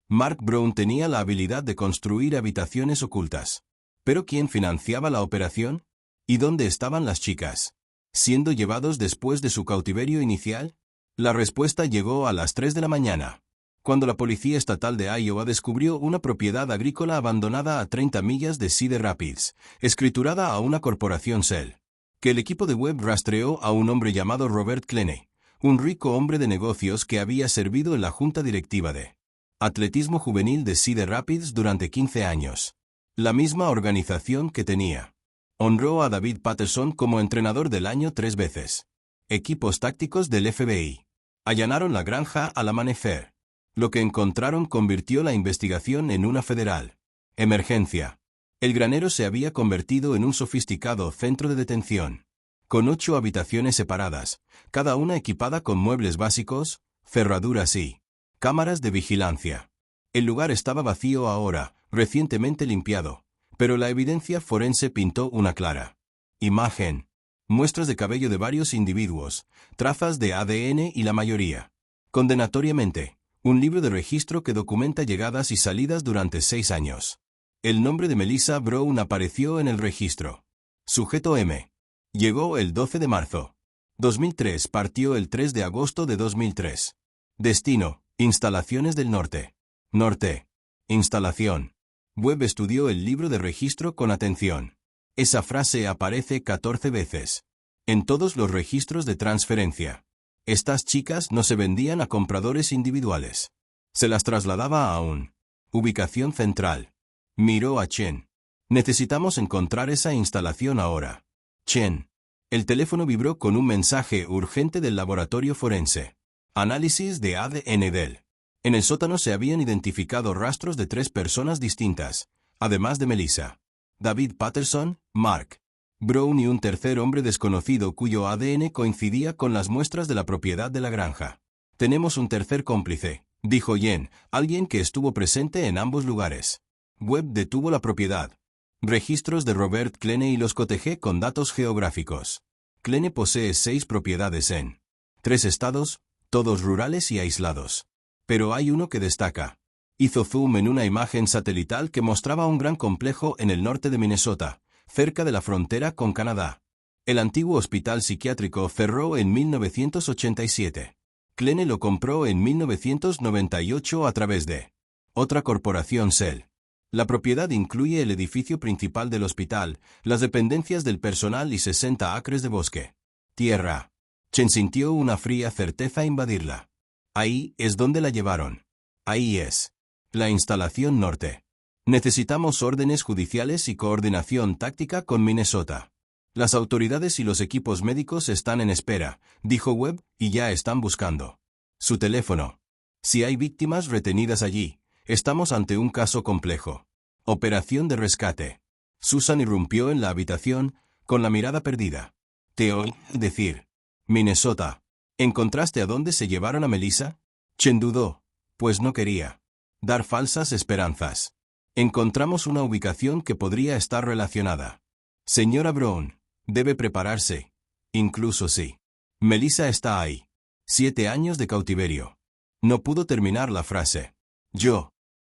Mark Brown tenía la habilidad de construir habitaciones ocultas. ¿Pero quién financiaba la operación? ¿Y dónde estaban las chicas? ¿Siendo llevados después de su cautiverio inicial? La respuesta llegó a las 3 de la mañana, cuando la Policía Estatal de Iowa descubrió una propiedad agrícola abandonada a 30 millas de Cedar Rapids, escriturada a una corporación Shell, que el equipo de Webb rastreó a un hombre llamado Robert Cleney, un rico hombre de negocios que había servido en la junta directiva de atletismo juvenil de Cedar Rapids durante 15 años. La misma organización que tenía. Honró a David Patterson como entrenador del año 3 veces. Equipos tácticos del FBI. Allanaron la granja al amanecer. Lo que encontraron convirtió la investigación en una federal emergencia. El granero se había convertido en un sofisticado centro de detención, con 8 habitaciones separadas, cada una equipada con muebles básicos, cerraduras y cámaras de vigilancia. El lugar estaba vacío ahora, recientemente limpiado, pero la evidencia forense pintó una clara imagen. Muestras de cabello de varios individuos, trazas de ADN y la mayoría. Condenatoriamente, un libro de registro que documenta llegadas y salidas durante 6 años. El nombre de Melissa Brown apareció en el registro. Sujeto M. Llegó el 12 de marzo. 2003, partió el 3 de agosto de 2003. Destino, Instalaciones del Norte. Norte. Instalación. Webb estudió el libro de registro con atención. Esa frase aparece 14 veces. En todos los registros de transferencia. Estas chicas no se vendían a compradores individuales. Se las trasladaba a un ubicación central. Miró a Chen. Necesitamos encontrar esa instalación ahora. Chen. El teléfono vibró con un mensaje urgente del laboratorio forense. Análisis de ADN del. En el sótano se habían identificado rastros de 3 personas distintas, además de Melissa. David Patterson, Mark Brown y un tercer hombre desconocido cuyo ADN coincidía con las muestras de la propiedad de la granja. Tenemos un tercer cómplice, dijo Yen, alguien que estuvo presente en ambos lugares. Webb detuvo la propiedad. Registros de Robert Klene y los cotejé con datos geográficos. Klene posee 6 propiedades en 3 estados, todos rurales y aislados. Pero hay uno que destaca. Hizo zoom en una imagen satelital que mostraba un gran complejo en el norte de Minnesota, cerca de la frontera con Canadá. El antiguo hospital psiquiátrico cerró en 1987. Klene lo compró en 1998 a través de otra corporación Cell. La propiedad incluye el edificio principal del hospital, las dependencias del personal y 60 acres de bosque. Tierra. Chen sintió una fría certeza invadirla. Ahí es donde la llevaron. Ahí es. La instalación norte. Necesitamos órdenes judiciales y coordinación táctica con Minnesota. Las autoridades y los equipos médicos están en espera, dijo Webb, y ya están buscando su teléfono. Si hay víctimas retenidas allí, estamos ante un caso complejo. Operación de rescate. Susan irrumpió en la habitación, con la mirada perdida. Te oí decir. Minnesota. ¿Encontraste a dónde se llevaron a Melissa? Chen dudó, pues no quería dar falsas esperanzas. Encontramos una ubicación que podría estar relacionada. Señora Brown, debe prepararse, incluso si Melissa está ahí. 7 años de cautiverio. No pudo terminar la frase.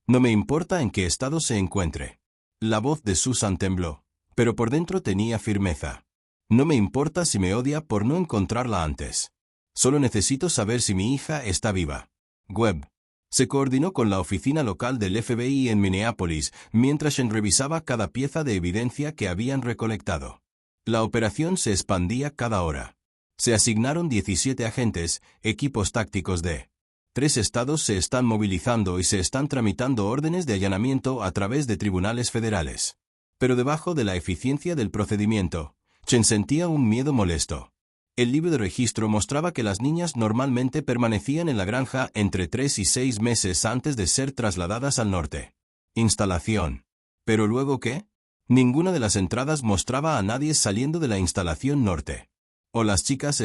No me importa en qué estado se encuentre. La voz de Susan tembló, pero por dentro tenía firmeza. No me importa si me odia por no encontrarla antes. Solo necesito saber si mi hija está viva. Webb se coordinó con la oficina local del FBI en Minneapolis mientras Chen revisaba cada pieza de evidencia que habían recolectado. La operación se expandía cada hora. Se asignaron 17 agentes, equipos tácticos de 3 estados se están movilizando y se están tramitando órdenes de allanamiento a través de tribunales federales. Pero debajo de la eficiencia del procedimiento, Chen sentía un miedo molesto. El libro de registro mostraba que las niñas normalmente permanecían en la granja entre 3 y 6 meses antes de ser trasladadas al norte. Instalación. ¿Pero luego qué? Ninguna de las entradas mostraba a nadie saliendo de la instalación norte. O las chicas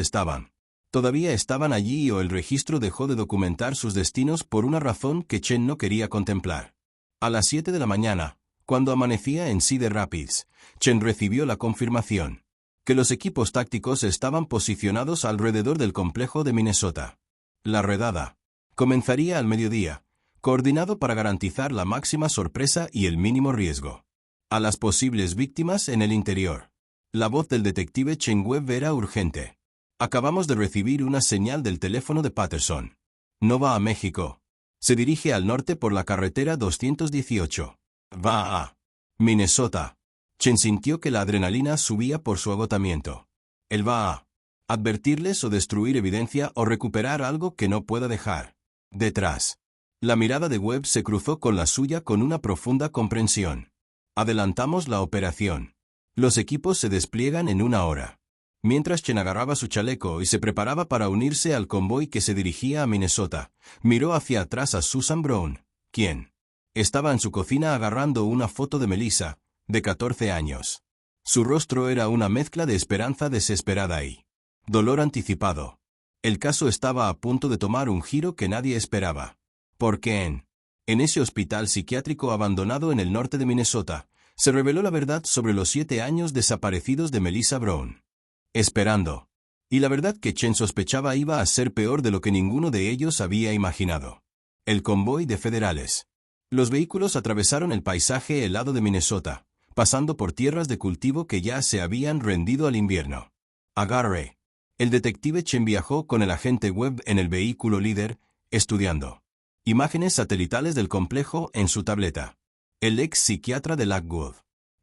todavía estaban allí o el registro dejó de documentar sus destinos por una razón que Chen no quería contemplar. A las 7 de la mañana, cuando amanecía en Cedar Rapids, Chen recibió la confirmación que los equipos tácticos estaban posicionados alrededor del complejo de Minnesota. La redada comenzaría al mediodía, coordinado para garantizar la máxima sorpresa y el mínimo riesgo a las posibles víctimas en el interior. La voz del detective Chen Webb era urgente. Acabamos de recibir una señal del teléfono de Patterson. No va a México. Se dirige al norte por la carretera 218. Va a Minnesota. Chen sintió que la adrenalina subía por su agotamiento. Él va a advertirles o destruir evidencia o recuperar algo que no pueda dejar detrás. La mirada de Webb se cruzó con la suya con una profunda comprensión. Adelantamos la operación. Los equipos se despliegan en 1 hora. Mientras Chen agarraba su chaleco y se preparaba para unirse al convoy que se dirigía a Minnesota, miró hacia atrás a Susan Brown, quien estaba en su cocina agarrando una foto de Melissa, de 14 años. Su rostro era una mezcla de esperanza desesperada y dolor anticipado. El caso estaba a punto de tomar un giro que nadie esperaba. Porque en ese hospital psiquiátrico abandonado en el norte de Minnesota, se reveló la verdad sobre los 7 años desaparecidos de Melissa Brown. Esperando. Y la verdad que Chen sospechaba iba a ser peor de lo que ninguno de ellos había imaginado. El convoy de federales. Los vehículos atravesaron el paisaje helado de Minnesota, pasando por tierras de cultivo que ya se habían rendido al invierno. Agarre. El detective Chen viajó con el agente Webb en el vehículo líder, estudiando imágenes satelitales del complejo en su tableta. El ex psiquiatra de Lakewood.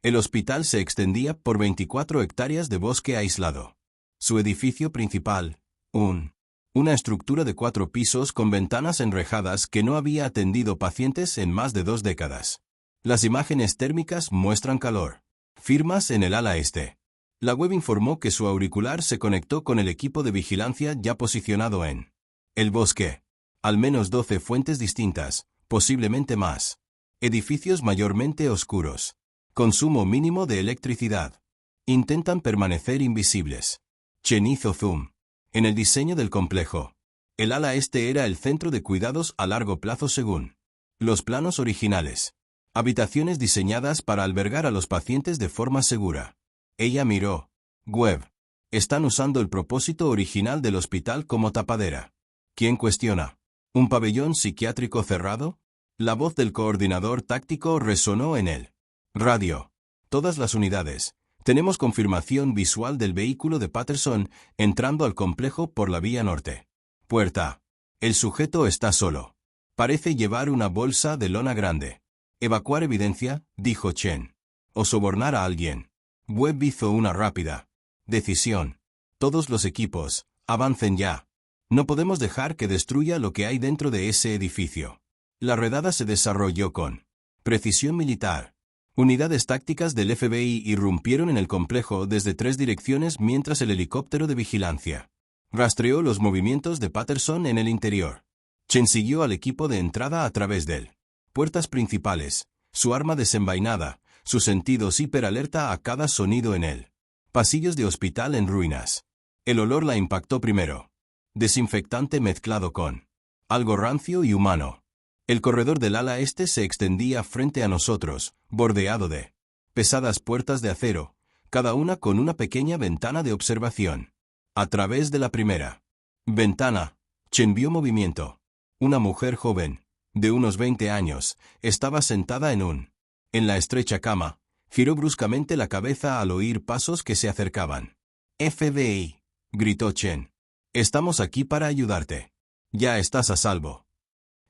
El hospital se extendía por 24 hectáreas de bosque aislado. Su edificio principal, una estructura de 4 pisos con ventanas enrejadas que no había atendido pacientes en más de 2 décadas. Las imágenes térmicas muestran calor. Firmas en el ala este. La web informó que su auricular se conectó con el equipo de vigilancia ya posicionado en el bosque. Al menos 12 fuentes distintas, posiblemente más. Edificios mayormente oscuros. Consumo mínimo de electricidad. Intentan permanecer invisibles. Chen hizo zoom en el diseño del complejo. El ala este era el centro de cuidados a largo plazo según los planos originales. Habitaciones diseñadas para albergar a los pacientes de forma segura. Ella miró. Webb. Están usando el propósito original del hospital como tapadera. ¿Quién cuestiona? ¿Un pabellón psiquiátrico cerrado? La voz del coordinador táctico resonó en el radio. Todas las unidades. Tenemos confirmación visual del vehículo de Patterson entrando al complejo por la vía norte. Puerta. El sujeto está solo. Parece llevar una bolsa de lona grande. Evacuar evidencia, dijo Chen. O sobornar a alguien. Webb hizo una rápida decisión. Todos los equipos, avancen ya. No podemos dejar que destruya lo que hay dentro de ese edificio. La redada se desarrolló con precisión militar. Unidades tácticas del FBI irrumpieron en el complejo desde 3 direcciones mientras el helicóptero de vigilancia rastreó los movimientos de Patterson en el interior. Chen siguió al equipo de entrada a través de puertas principales, su arma desenvainada, sus sentidos hiperalerta a cada sonido en él. Pasillos de hospital en ruinas. El olor la impactó primero. Desinfectante mezclado con algo rancio y humano. El corredor del ala este se extendía frente a nosotros, bordeado de pesadas puertas de acero, cada una con una pequeña ventana de observación. A través de la primera ventana, Chen vio movimiento. Una mujer joven, de unos 20 años, estaba sentada en la estrecha cama. Giró bruscamente la cabeza al oír pasos que se acercaban. FBI, gritó Chen. Estamos aquí para ayudarte. Ya estás a salvo.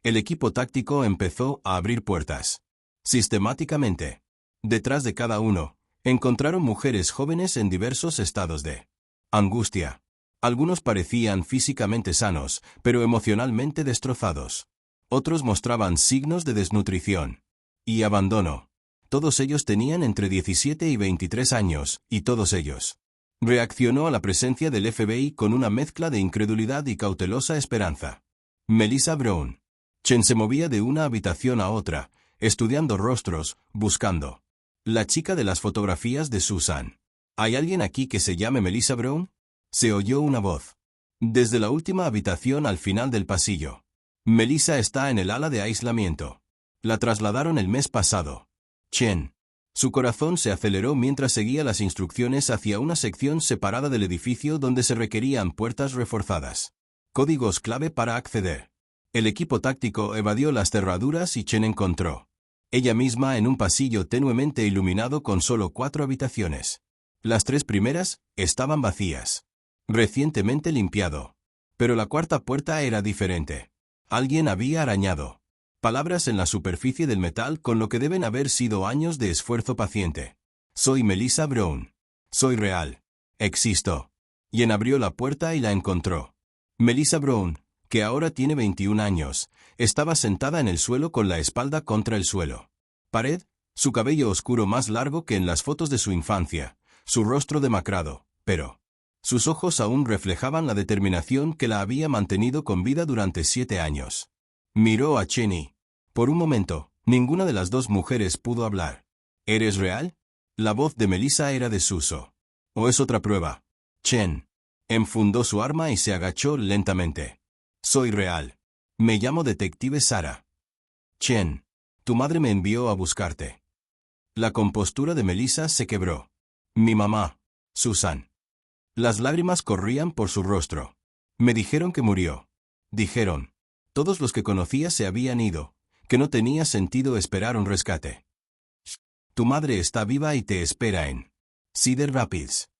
El equipo táctico empezó a abrir puertas. Sistemáticamente. Detrás de cada uno, encontraron mujeres jóvenes en diversos estados de angustia. Algunos parecían físicamente sanos, pero emocionalmente destrozados. Otros mostraban signos de desnutrición y abandono. Todos ellos tenían entre 17 y 23 años, y todos ellos. Reaccionó a la presencia del FBI con una mezcla de incredulidad y cautelosa esperanza. Melissa Brown. Chen se movía de una habitación a otra, estudiando rostros, buscando. La chica de las fotografías de Susan. ¿Hay alguien aquí que se llame Melissa Brown? Se oyó una voz. Desde la última habitación al final del pasillo. Melissa está en el ala de aislamiento. La trasladaron el mes pasado. Chen. Su corazón se aceleró mientras seguía las instrucciones hacia una sección separada del edificio donde se requerían puertas reforzadas. Códigos clave para acceder. El equipo táctico evadió las cerraduras y Chen encontró ella misma en un pasillo tenuemente iluminado con solo 4 habitaciones. Las 3 primeras estaban vacías. Recientemente limpiado. Pero la cuarta puerta era diferente. Alguien había arañado palabras en la superficie del metal con lo que deben haber sido años de esfuerzo paciente. Soy Melissa Brown. Soy real. Existo. Yen abrió la puerta y la encontró. Melissa Brown, que ahora tiene 21 años, estaba sentada en el suelo con la espalda contra el suelo. Pared, su cabello oscuro más largo que en las fotos de su infancia, su rostro demacrado, pero sus ojos aún reflejaban la determinación que la había mantenido con vida durante 7 años. Miró a Chen y, por un momento, ninguna de las 2 mujeres pudo hablar. ¿Eres real? La voz de Melissa era desuso. ¿O es otra prueba? Chen enfundó su arma y se agachó lentamente. Soy real. Me llamo Detective Sara. Chen. Tu madre me envió a buscarte. La compostura de Melissa se quebró. Mi mamá, Susan. Las lágrimas corrían por su rostro. Me dijeron que murió. Dijeron. Todos los que conocía se habían ido, que no tenía sentido esperar un rescate. Tu madre está viva y te espera en Cedar Rapids.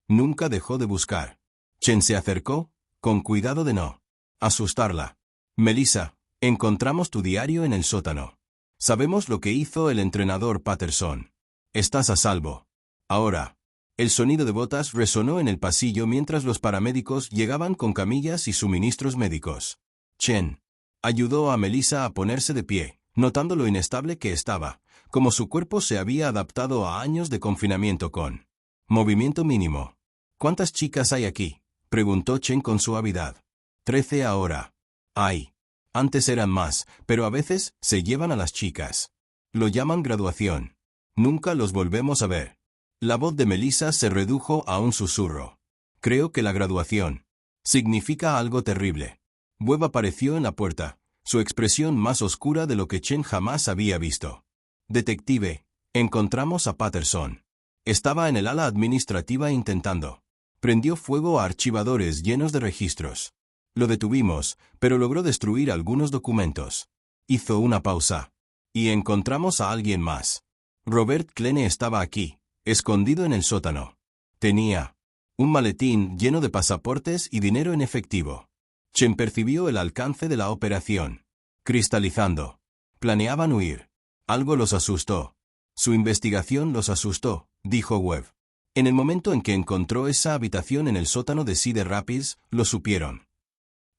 Nunca dejó de buscar. Chen se acercó, con cuidado de no asustarla. Melissa, encontramos tu diario en el sótano. Sabemos lo que hizo el entrenador Patterson. Estás a salvo. Ahora. El sonido de botas resonó en el pasillo mientras los paramédicos llegaban con camillas y suministros médicos. Chen ayudó a Melissa a ponerse de pie, notando lo inestable que estaba, como su cuerpo se había adaptado a años de confinamiento con movimiento mínimo. ¿Cuántas chicas hay aquí?, preguntó Chen con suavidad. 13 ahora. Hay. Antes eran más, pero a veces se llevan a las chicas. Lo llaman graduación. Nunca los volvemos a ver. La voz de Melissa se redujo a un susurro. Creo que la graduación significa algo terrible. Webb apareció en la puerta, su expresión más oscura de lo que Chen jamás había visto. Detective, encontramos a Patterson. Estaba en el ala administrativa intentando. Prendió fuego a archivadores llenos de registros. Lo detuvimos, pero logró destruir algunos documentos. Hizo una pausa. Y encontramos a alguien más. Robert Klene estaba aquí, escondido en el sótano. Tenía un maletín lleno de pasaportes y dinero en efectivo. Chen percibió el alcance de la operación. Cristalizando. Planeaban huir. Algo los asustó. Su investigación los asustó, dijo Webb. En el momento en que encontró esa habitación en el sótano de Cedar Rapids, lo supieron.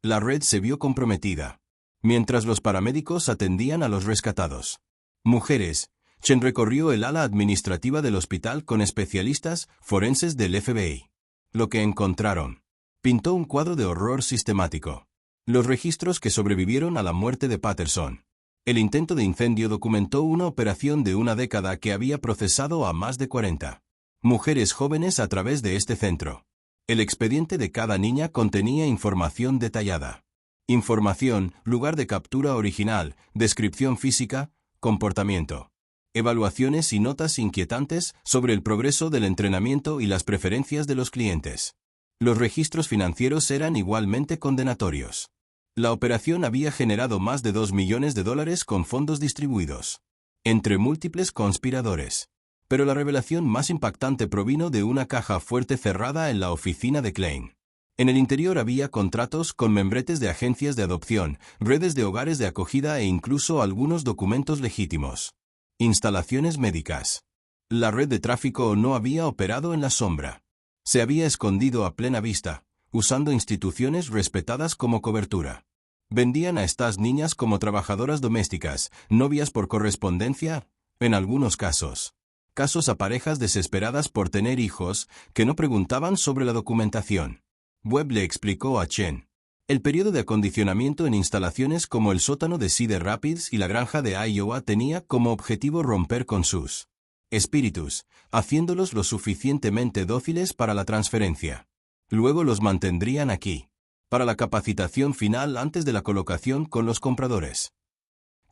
La red se vio comprometida. Mientras los paramédicos atendían a los rescatados. Mujeres. Chen recorrió el ala administrativa del hospital con especialistas forenses del FBI. Lo que encontraron. Pintó un cuadro de horror sistemático. Los registros que sobrevivieron a la muerte de Patterson. El intento de incendio documentó una operación de una década que había procesado a más de 40 mujeres jóvenes a través de este centro. El expediente de cada niña contenía información detallada. Información, lugar de captura original, descripción física, comportamiento. Evaluaciones y notas inquietantes sobre el progreso del entrenamiento y las preferencias de los clientes. Los registros financieros eran igualmente condenatorios. La operación había generado más de $2 millones con fondos distribuidos entre múltiples conspiradores. Pero la revelación más impactante provino de una caja fuerte cerrada en la oficina de Klein. En el interior había contratos con membretes de agencias de adopción, redes de hogares de acogida e incluso algunos documentos legítimos. Instalaciones médicas. La red de tráfico no había operado en la sombra. Se había escondido a plena vista, usando instituciones respetadas como cobertura. Vendían a estas niñas como trabajadoras domésticas, novias por correspondencia, en algunos casos. Casos a parejas desesperadas por tener hijos que no preguntaban sobre la documentación. Webb le explicó a Chen. El periodo de acondicionamiento en instalaciones como el sótano de Cedar Rapids y la granja de Iowa tenía como objetivo romper con sus espíritus, haciéndolos lo suficientemente dóciles para la transferencia. Luego los mantendrían aquí, para la capacitación final antes de la colocación con los compradores.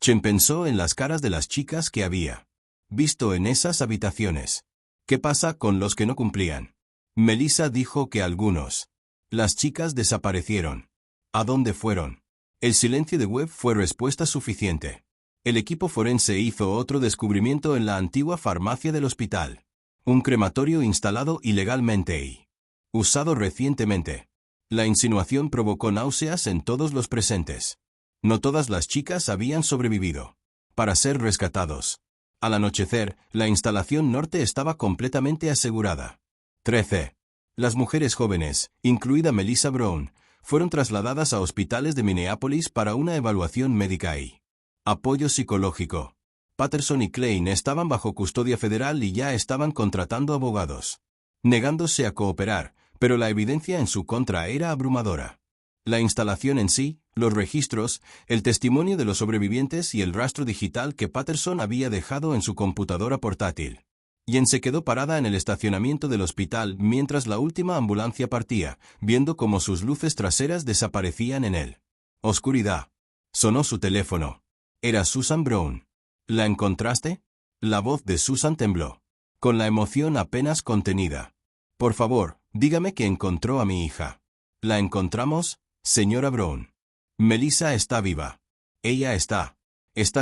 Chen pensó en las caras de las chicas que había visto en esas habitaciones. ¿Qué pasa con los que no cumplían? Melissa dijo que algunos. Las chicas desaparecieron. ¿A dónde fueron? El silencio de Webb fue respuesta suficiente. El equipo forense hizo otro descubrimiento en la antigua farmacia del hospital. Un crematorio instalado ilegalmente y usado recientemente. La insinuación provocó náuseas en todos los presentes. No todas las chicas habían sobrevivido para ser rescatados. Al anochecer, la instalación norte estaba completamente asegurada. 13. Las mujeres jóvenes, incluida Melissa Brown, fueron trasladadas a hospitales de Minneapolis para una evaluación médica y apoyo psicológico. Patterson y Klein estaban bajo custodia federal y ya estaban contratando abogados, negándose a cooperar, pero la evidencia en su contra era abrumadora. La instalación en sí, los registros, el testimonio de los sobrevivientes y el rastro digital que Patterson había dejado en su computadora portátil. Jen se quedó parada en el estacionamiento del hospital mientras la última ambulancia partía, viendo cómo sus luces traseras desaparecían en él. Oscuridad. Sonó su teléfono. Era Susan Brown. ¿La encontraste? La voz de Susan tembló, con la emoción apenas contenida. Por favor, dígame que encontró a mi hija. ¿La encontramos, señora Brown? Melissa está viva. Ella está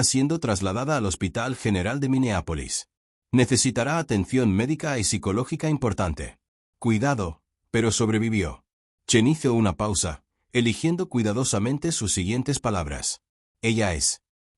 siendo trasladada al Hospital General de Minneapolis. Necesitará atención médica y psicológica importante. Cuidado, pero sobrevivió. Chen hizo una pausa, eligiendo cuidadosamente sus siguientes palabras. Ella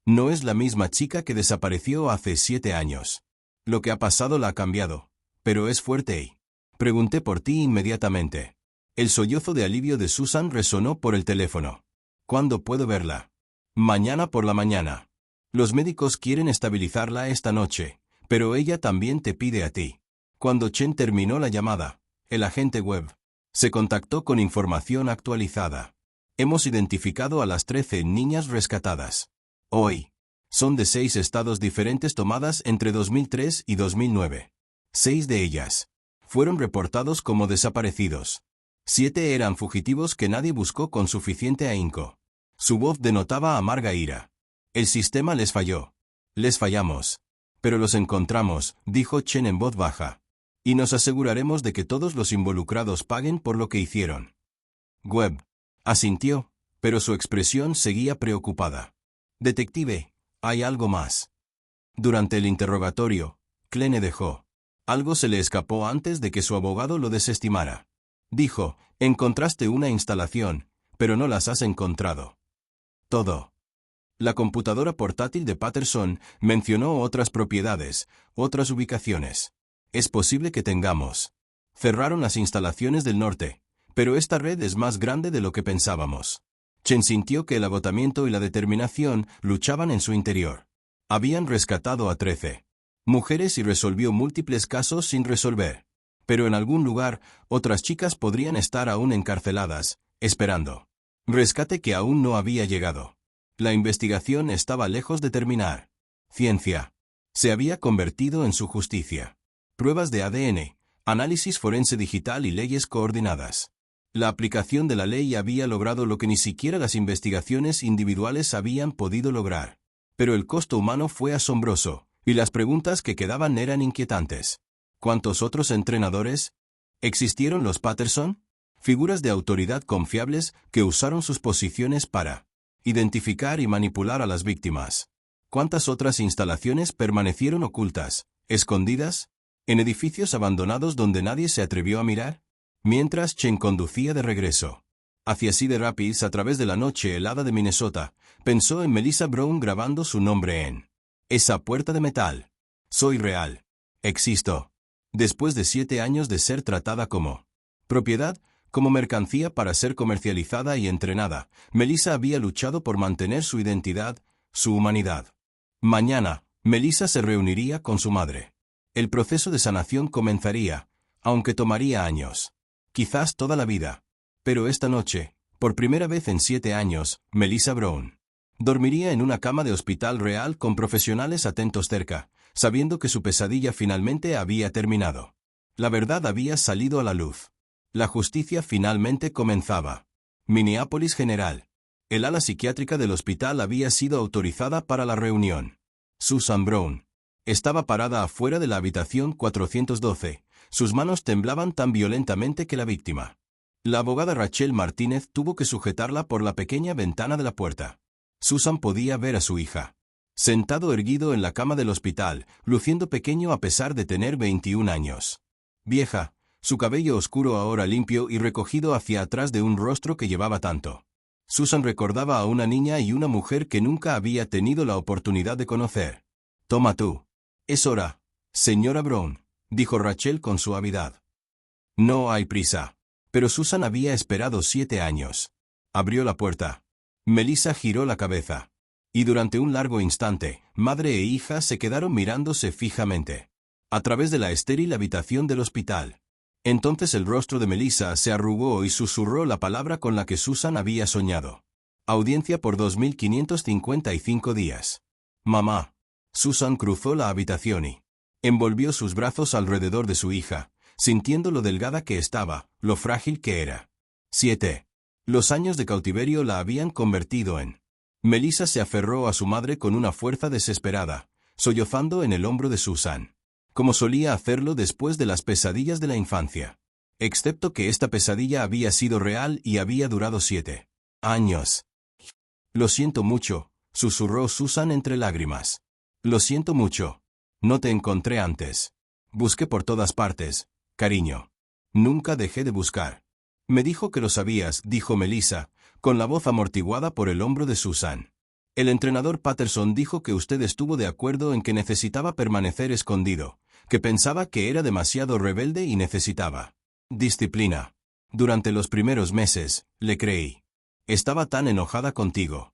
no es la misma chica que desapareció hace 7 años. Lo que ha pasado la ha cambiado, pero es fuerte y... Pregunté por ti inmediatamente. El sollozo de alivio de Susan resonó por el teléfono. ¿Cuándo puedo verla? Mañana por la mañana. Los médicos quieren estabilizarla esta noche, pero ella también te pide a ti. Cuando Chen terminó la llamada, el agente Webb se contactó con información actualizada. Hemos identificado a las 13 niñas rescatadas. Hoy. Son de 6 estados diferentes tomadas entre 2003 y 2009. 6 de ellas fueron reportados como desaparecidos. 7 eran fugitivos que nadie buscó con suficiente ahínco. Su voz denotaba amarga ira. El sistema les falló. Les fallamos. Pero los encontramos, dijo Chen en voz baja. Y nos aseguraremos de que todos los involucrados paguen por lo que hicieron. Webb asintió, pero su expresión seguía preocupada. Detective, hay algo más. Durante el interrogatorio, Klene dejó. Algo se le escapó antes de que su abogado lo desestimara. Dijo, encontraste una instalación, pero no las has encontrado. Todo. La computadora portátil de Patterson mencionó otras propiedades, otras ubicaciones. Es posible que tengamos. Cerraron las instalaciones del norte, pero esta red es más grande de lo que pensábamos. Chen sintió que el agotamiento y la determinación luchaban en su interior. Habían rescatado a 13 mujeres y resolvió múltiples casos sin resolver. Pero en algún lugar, otras chicas podrían estar aún encarceladas, esperando. Rescate que aún no había llegado. La investigación estaba lejos de terminar. Ciencia se había convertido en su justicia. Pruebas de ADN, análisis forense digital y leyes coordinadas. La aplicación de la ley había logrado lo que ni siquiera las investigaciones individuales habían podido lograr. Pero el costo humano fue asombroso, y las preguntas que quedaban eran inquietantes. ¿Cuántos otros entrenadores? ¿Existieron los Patterson? Figuras de autoridad confiables que usaron sus posiciones para identificar y manipular a las víctimas. ¿Cuántas otras instalaciones permanecieron ocultas, escondidas, en edificios abandonados donde nadie se atrevió a mirar? Mientras Chen conducía de regreso hacia Cedar Rapids a través de la noche helada de Minnesota, pensó en Melissa Brown grabando su nombre en esa puerta de metal. Soy real. Existo. Después de 7 años de ser tratada como propiedad, como mercancía para ser comercializada y entrenada, Melissa había luchado por mantener su identidad, su humanidad. Mañana, Melissa se reuniría con su madre. El proceso de sanación comenzaría, aunque tomaría años. Quizás toda la vida. Pero esta noche, por primera vez en 7 años, Melissa Brown dormiría en una cama de hospital real con profesionales atentos cerca, sabiendo que su pesadilla finalmente había terminado. La verdad había salido a la luz. La justicia finalmente comenzaba. Minneapolis General. El ala psiquiátrica del hospital había sido autorizada para la reunión. Susan Brown estaba parada afuera de la habitación 412. Sus manos temblaban tan violentamente que la víctima. La abogada Rachel Martínez tuvo que sujetarla por la pequeña ventana de la puerta. Susan podía ver a su hija sentado erguido en la cama del hospital, luciendo pequeño a pesar de tener 21 años. Vieja, su cabello oscuro ahora limpio y recogido hacia atrás de un rostro que llevaba tanto. Susan recordaba a una niña y una mujer que nunca había tenido la oportunidad de conocer. «Toma tú. Es hora, señora Brown», dijo Rachel con suavidad. No hay prisa. Pero Susan había esperado 7 años. Abrió la puerta. Melissa giró la cabeza. Y durante un largo instante, madre e hija se quedaron mirándose fijamente, a través de la estéril habitación del hospital. Entonces el rostro de Melissa se arrugó y susurró la palabra con la que Susan había soñado. Audiencia por 2555 días. Mamá. Susan cruzó la habitación y envolvió sus brazos alrededor de su hija, sintiendo lo delgada que estaba, lo frágil que era. 7. Los años de cautiverio la habían convertido en... Melissa se aferró a su madre con una fuerza desesperada, sollozando en el hombro de Susan, como solía hacerlo después de las pesadillas de la infancia. Excepto que esta pesadilla había sido real y había durado 7 años. Lo siento mucho, susurró Susan entre lágrimas. Lo siento mucho. No te encontré antes. Busqué por todas partes, cariño. Nunca dejé de buscar. Me dijo que lo sabías, dijo Melissa, con la voz amortiguada por el hombro de Susan. El entrenador Patterson dijo que usted estuvo de acuerdo en que necesitaba permanecer escondido, que pensaba que era demasiado rebelde y necesitaba disciplina. Durante los primeros meses, le creí. Estaba tan enojada contigo.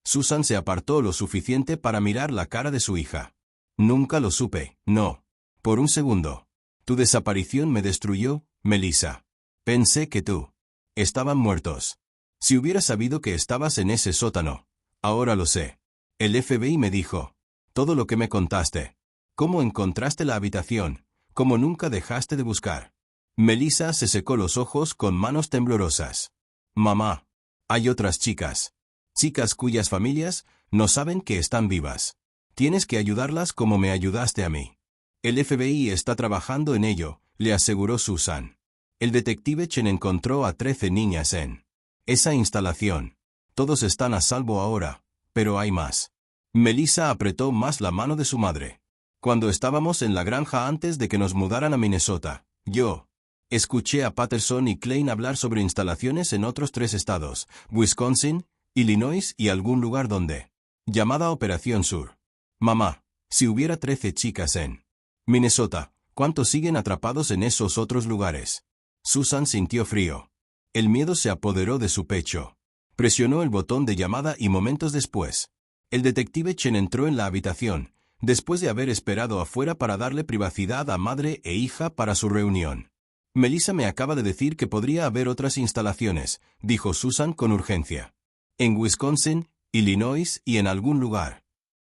Susan se apartó lo suficiente para mirar la cara de su hija. Nunca lo supe, no. Por un segundo. Tu desaparición me destruyó, Melissa. Pensé que tú. Estaban muertos. Si hubiera sabido que estabas en ese sótano. Ahora lo sé. El FBI me dijo. Todo lo que me contaste. Cómo encontraste la habitación. Cómo nunca dejaste de buscar. Melissa se secó los ojos con manos temblorosas. Mamá. Hay otras chicas. Chicas cuyas familias no saben que están vivas. Tienes que ayudarlas como me ayudaste a mí. El FBI está trabajando en ello, le aseguró Susan. El detective Chen encontró a 13 niñas en esa instalación. Todos están a salvo ahora, pero hay más. Melissa apretó más la mano de su madre. Cuando estábamos en la granja antes de que nos mudaran a Minnesota, yo escuché a Patterson y Klein hablar sobre instalaciones en otros 3 estados, Wisconsin, Illinois y algún lugar donde. Llamada Operación Sur. Mamá, si hubiera 13 chicas en Minnesota, ¿cuántos siguen atrapados en esos otros lugares? Susan sintió frío. El miedo se apoderó de su pecho. Presionó el botón de llamada y momentos después, el detective Chen entró en la habitación, después de haber esperado afuera para darle privacidad a madre e hija para su reunión. Melissa me acaba de decir que podría haber otras instalaciones, dijo Susan con urgencia. En Wisconsin, Illinois y en algún lugar.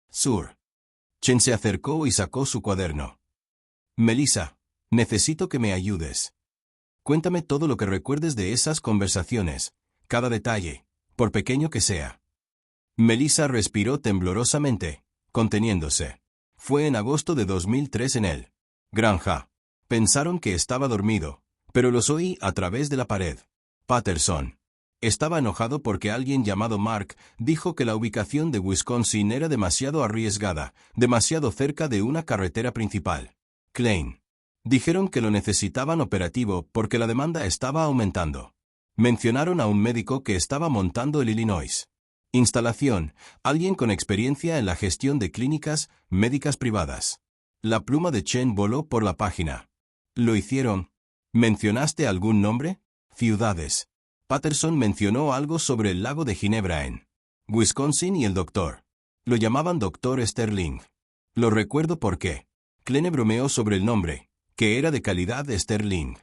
Sur. Chen se acercó y sacó su cuaderno. Melissa, necesito que me ayudes. Cuéntame todo lo que recuerdes de esas conversaciones, cada detalle, por pequeño que sea. Melissa respiró temblorosamente, conteniéndose. Fue en agosto de 2003 en el granja. Pensaron que estaba dormido, pero los oí a través de la pared. Patterson. Estaba enojado porque alguien llamado Mark dijo que la ubicación de Wisconsin era demasiado arriesgada, demasiado cerca de una carretera principal. Klein. Dijeron que lo necesitaban operativo porque la demanda estaba aumentando. Mencionaron a un médico que estaba montando el Illinois. Instalación, alguien con experiencia en la gestión de clínicas médicas privadas. La pluma de Chen voló por la página. ¿Lo hicieron? ¿Mencionaste algún nombre? Ciudades. Patterson mencionó algo sobre el lago de Ginebra en Wisconsin y el doctor. Lo llamaban Dr. Sterling. Lo recuerdo porque Klein bromeó sobre el nombre, que era de calidad de Sterling.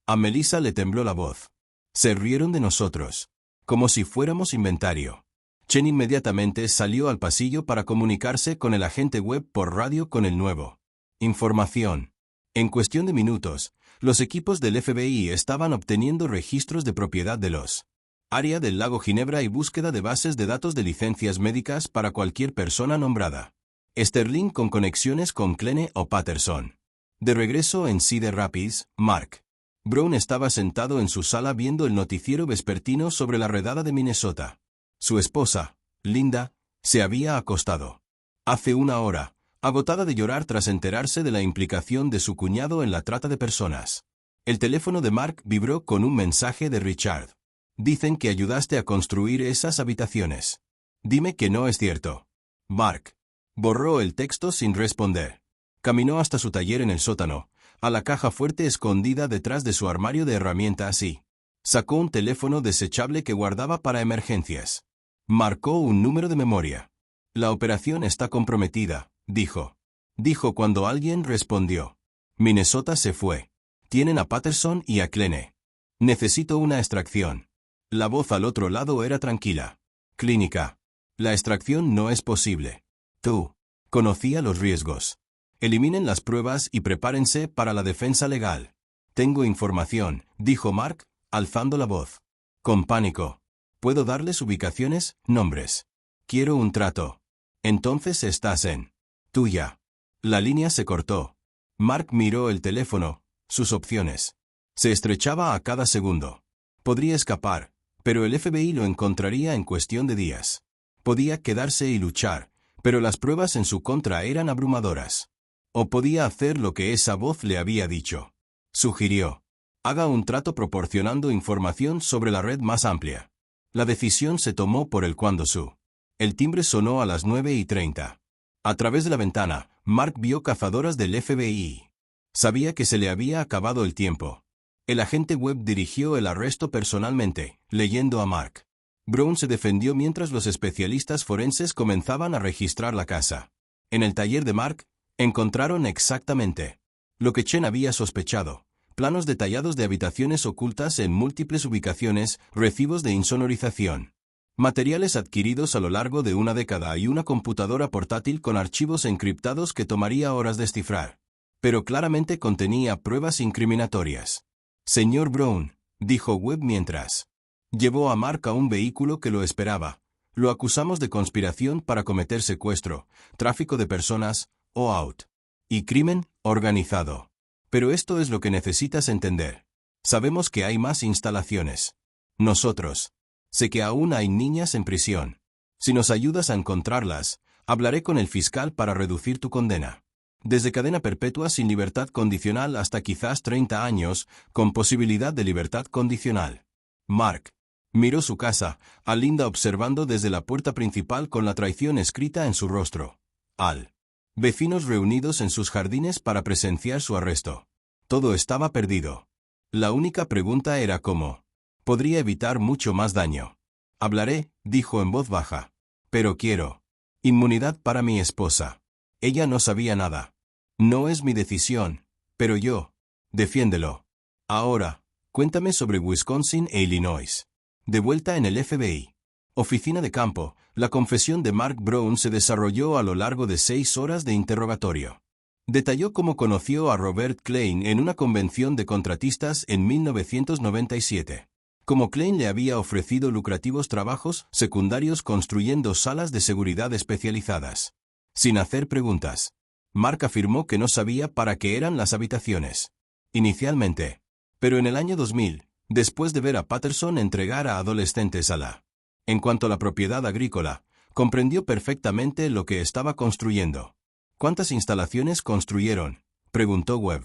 A Melissa le tembló la voz. Se rieron de nosotros, como si fuéramos inventario. Chen inmediatamente salió al pasillo para comunicarse con el agente web por radio con el nuevo información. En cuestión de minutos, los equipos del FBI estaban obteniendo registros de propiedad de los área del lago Ginebra y búsqueda de bases de datos de licencias médicas para cualquier persona nombrada. Sterling con conexiones con Klein o Patterson. De regreso en Cedar Rapids, Mark Brown estaba sentado en su sala viendo el noticiero vespertino sobre la redada de Minnesota. Su esposa, Linda, se había acostado. Hace una hora, agotada de llorar tras enterarse de la implicación de su cuñado en la trata de personas. El teléfono de Mark vibró con un mensaje de Richard. Dicen que ayudaste a construir esas habitaciones. Dime que no es cierto. Mark borró el texto sin responder. Caminó hasta su taller en el sótano, a la caja fuerte escondida detrás de su armario de herramientas y sacó un teléfono desechable que guardaba para emergencias. Marcó un número de memoria. La operación está comprometida, dijo. Dijo cuando alguien respondió. Minnesota se fue. Tienen a Patterson y a Klein. Necesito una extracción. La voz al otro lado era tranquila. Clínica. La extracción no es posible. Tú. Conocía los riesgos. Eliminen las pruebas y prepárense para la defensa legal. Tengo información, dijo Mark, alzando la voz. Con pánico. ¿Puedo darles ubicaciones, nombres? Quiero un trato. Entonces estás en Tuya. La línea se cortó. Mark miró el teléfono, sus opciones. Se estrechaba a cada segundo. Podría escapar, pero el FBI lo encontraría en cuestión de días. Podía quedarse y luchar, pero las pruebas en su contra eran abrumadoras. O podía hacer lo que esa voz le había dicho. Sugirió. Haga un trato proporcionando información sobre la red más amplia. La decisión se tomó por el cuando su. El timbre sonó a las 9:30. A través de la ventana, Mark vio cazadoras del FBI. Sabía que se le había acabado el tiempo. El agente Webb dirigió el arresto personalmente, leyendo a Mark. Brown se defendió mientras los especialistas forenses comenzaban a registrar la casa. En el taller de Mark, encontraron exactamente lo que Chen había sospechado. Planos detallados de habitaciones ocultas en múltiples ubicaciones, recibos de insonorización. Materiales adquiridos a lo largo de una década y una computadora portátil con archivos encriptados que tomaría horas descifrar. Pero claramente contenía pruebas incriminatorias. Señor Brown, dijo Webb mientras llevó a Mark a un vehículo que lo esperaba. Lo acusamos de conspiración para cometer secuestro, tráfico de personas, o out. Y crimen organizado. Pero esto es lo que necesitas entender. Sabemos que hay más instalaciones. Nosotros. Sé que aún hay niñas en prisión. Si nos ayudas a encontrarlas, hablaré con el fiscal para reducir tu condena. Desde cadena perpetua sin libertad condicional hasta quizás 30 años, con posibilidad de libertad condicional. Mark miró su casa, a Linda observando desde la puerta principal con la traición escrita en su rostro. Al vecinos reunidos en sus jardines para presenciar su arresto. Todo estaba perdido. La única pregunta era cómo podría evitar mucho más daño. Hablaré, dijo en voz baja. Pero quiero inmunidad para mi esposa. Ella no sabía nada. No es mi decisión, pero yo. Defiéndelo. Ahora, cuéntame sobre Wisconsin e Illinois. De vuelta en el FBI. Oficina de campo, la confesión de Mark Brown se desarrolló a lo largo de 6 horas de interrogatorio. Detalló cómo conoció a Robert Klein en una convención de contratistas en 1997. Cómo Klein le había ofrecido lucrativos trabajos secundarios construyendo salas de seguridad especializadas. Sin hacer preguntas. Mark afirmó que no sabía para qué eran las habitaciones. Inicialmente. Pero en el año 2000, después de ver a Patterson entregar a adolescentes a la. En cuanto a la propiedad agrícola, comprendió perfectamente lo que estaba construyendo. ¿Cuántas instalaciones construyeron?, preguntó Webb.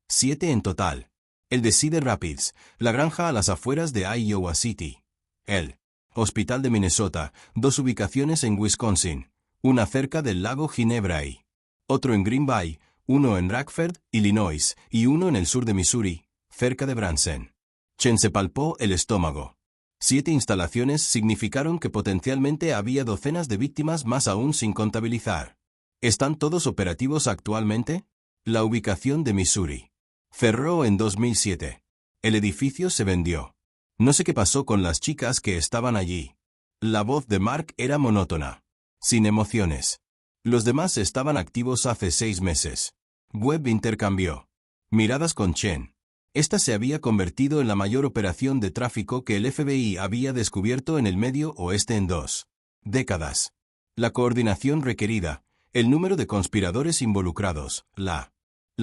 7 en total. El de Cedar Rapids, la granja a las afueras de Iowa City. El hospital de Minnesota, 2 ubicaciones en Wisconsin, una cerca del lago Ginebra y otro en Green Bay, uno en Rockford, Illinois, y uno en el sur de Missouri, cerca de Branson. Chen se palpó el estómago. 7 instalaciones significaron que potencialmente había docenas de víctimas más aún sin contabilizar. ¿Están todos operativos actualmente? La ubicación de Missouri. Cerró en 2007. El edificio se vendió. No sé qué pasó con las chicas que estaban allí. La voz de Mark era monótona. Sin emociones. Los demás estaban activos hace 6 meses. Webb intercambió miradas con Chen. Esta se había convertido en la mayor operación de tráfico que el FBI había descubierto en el Medio Oeste en 2 décadas. La coordinación requerida, el número de conspiradores involucrados, la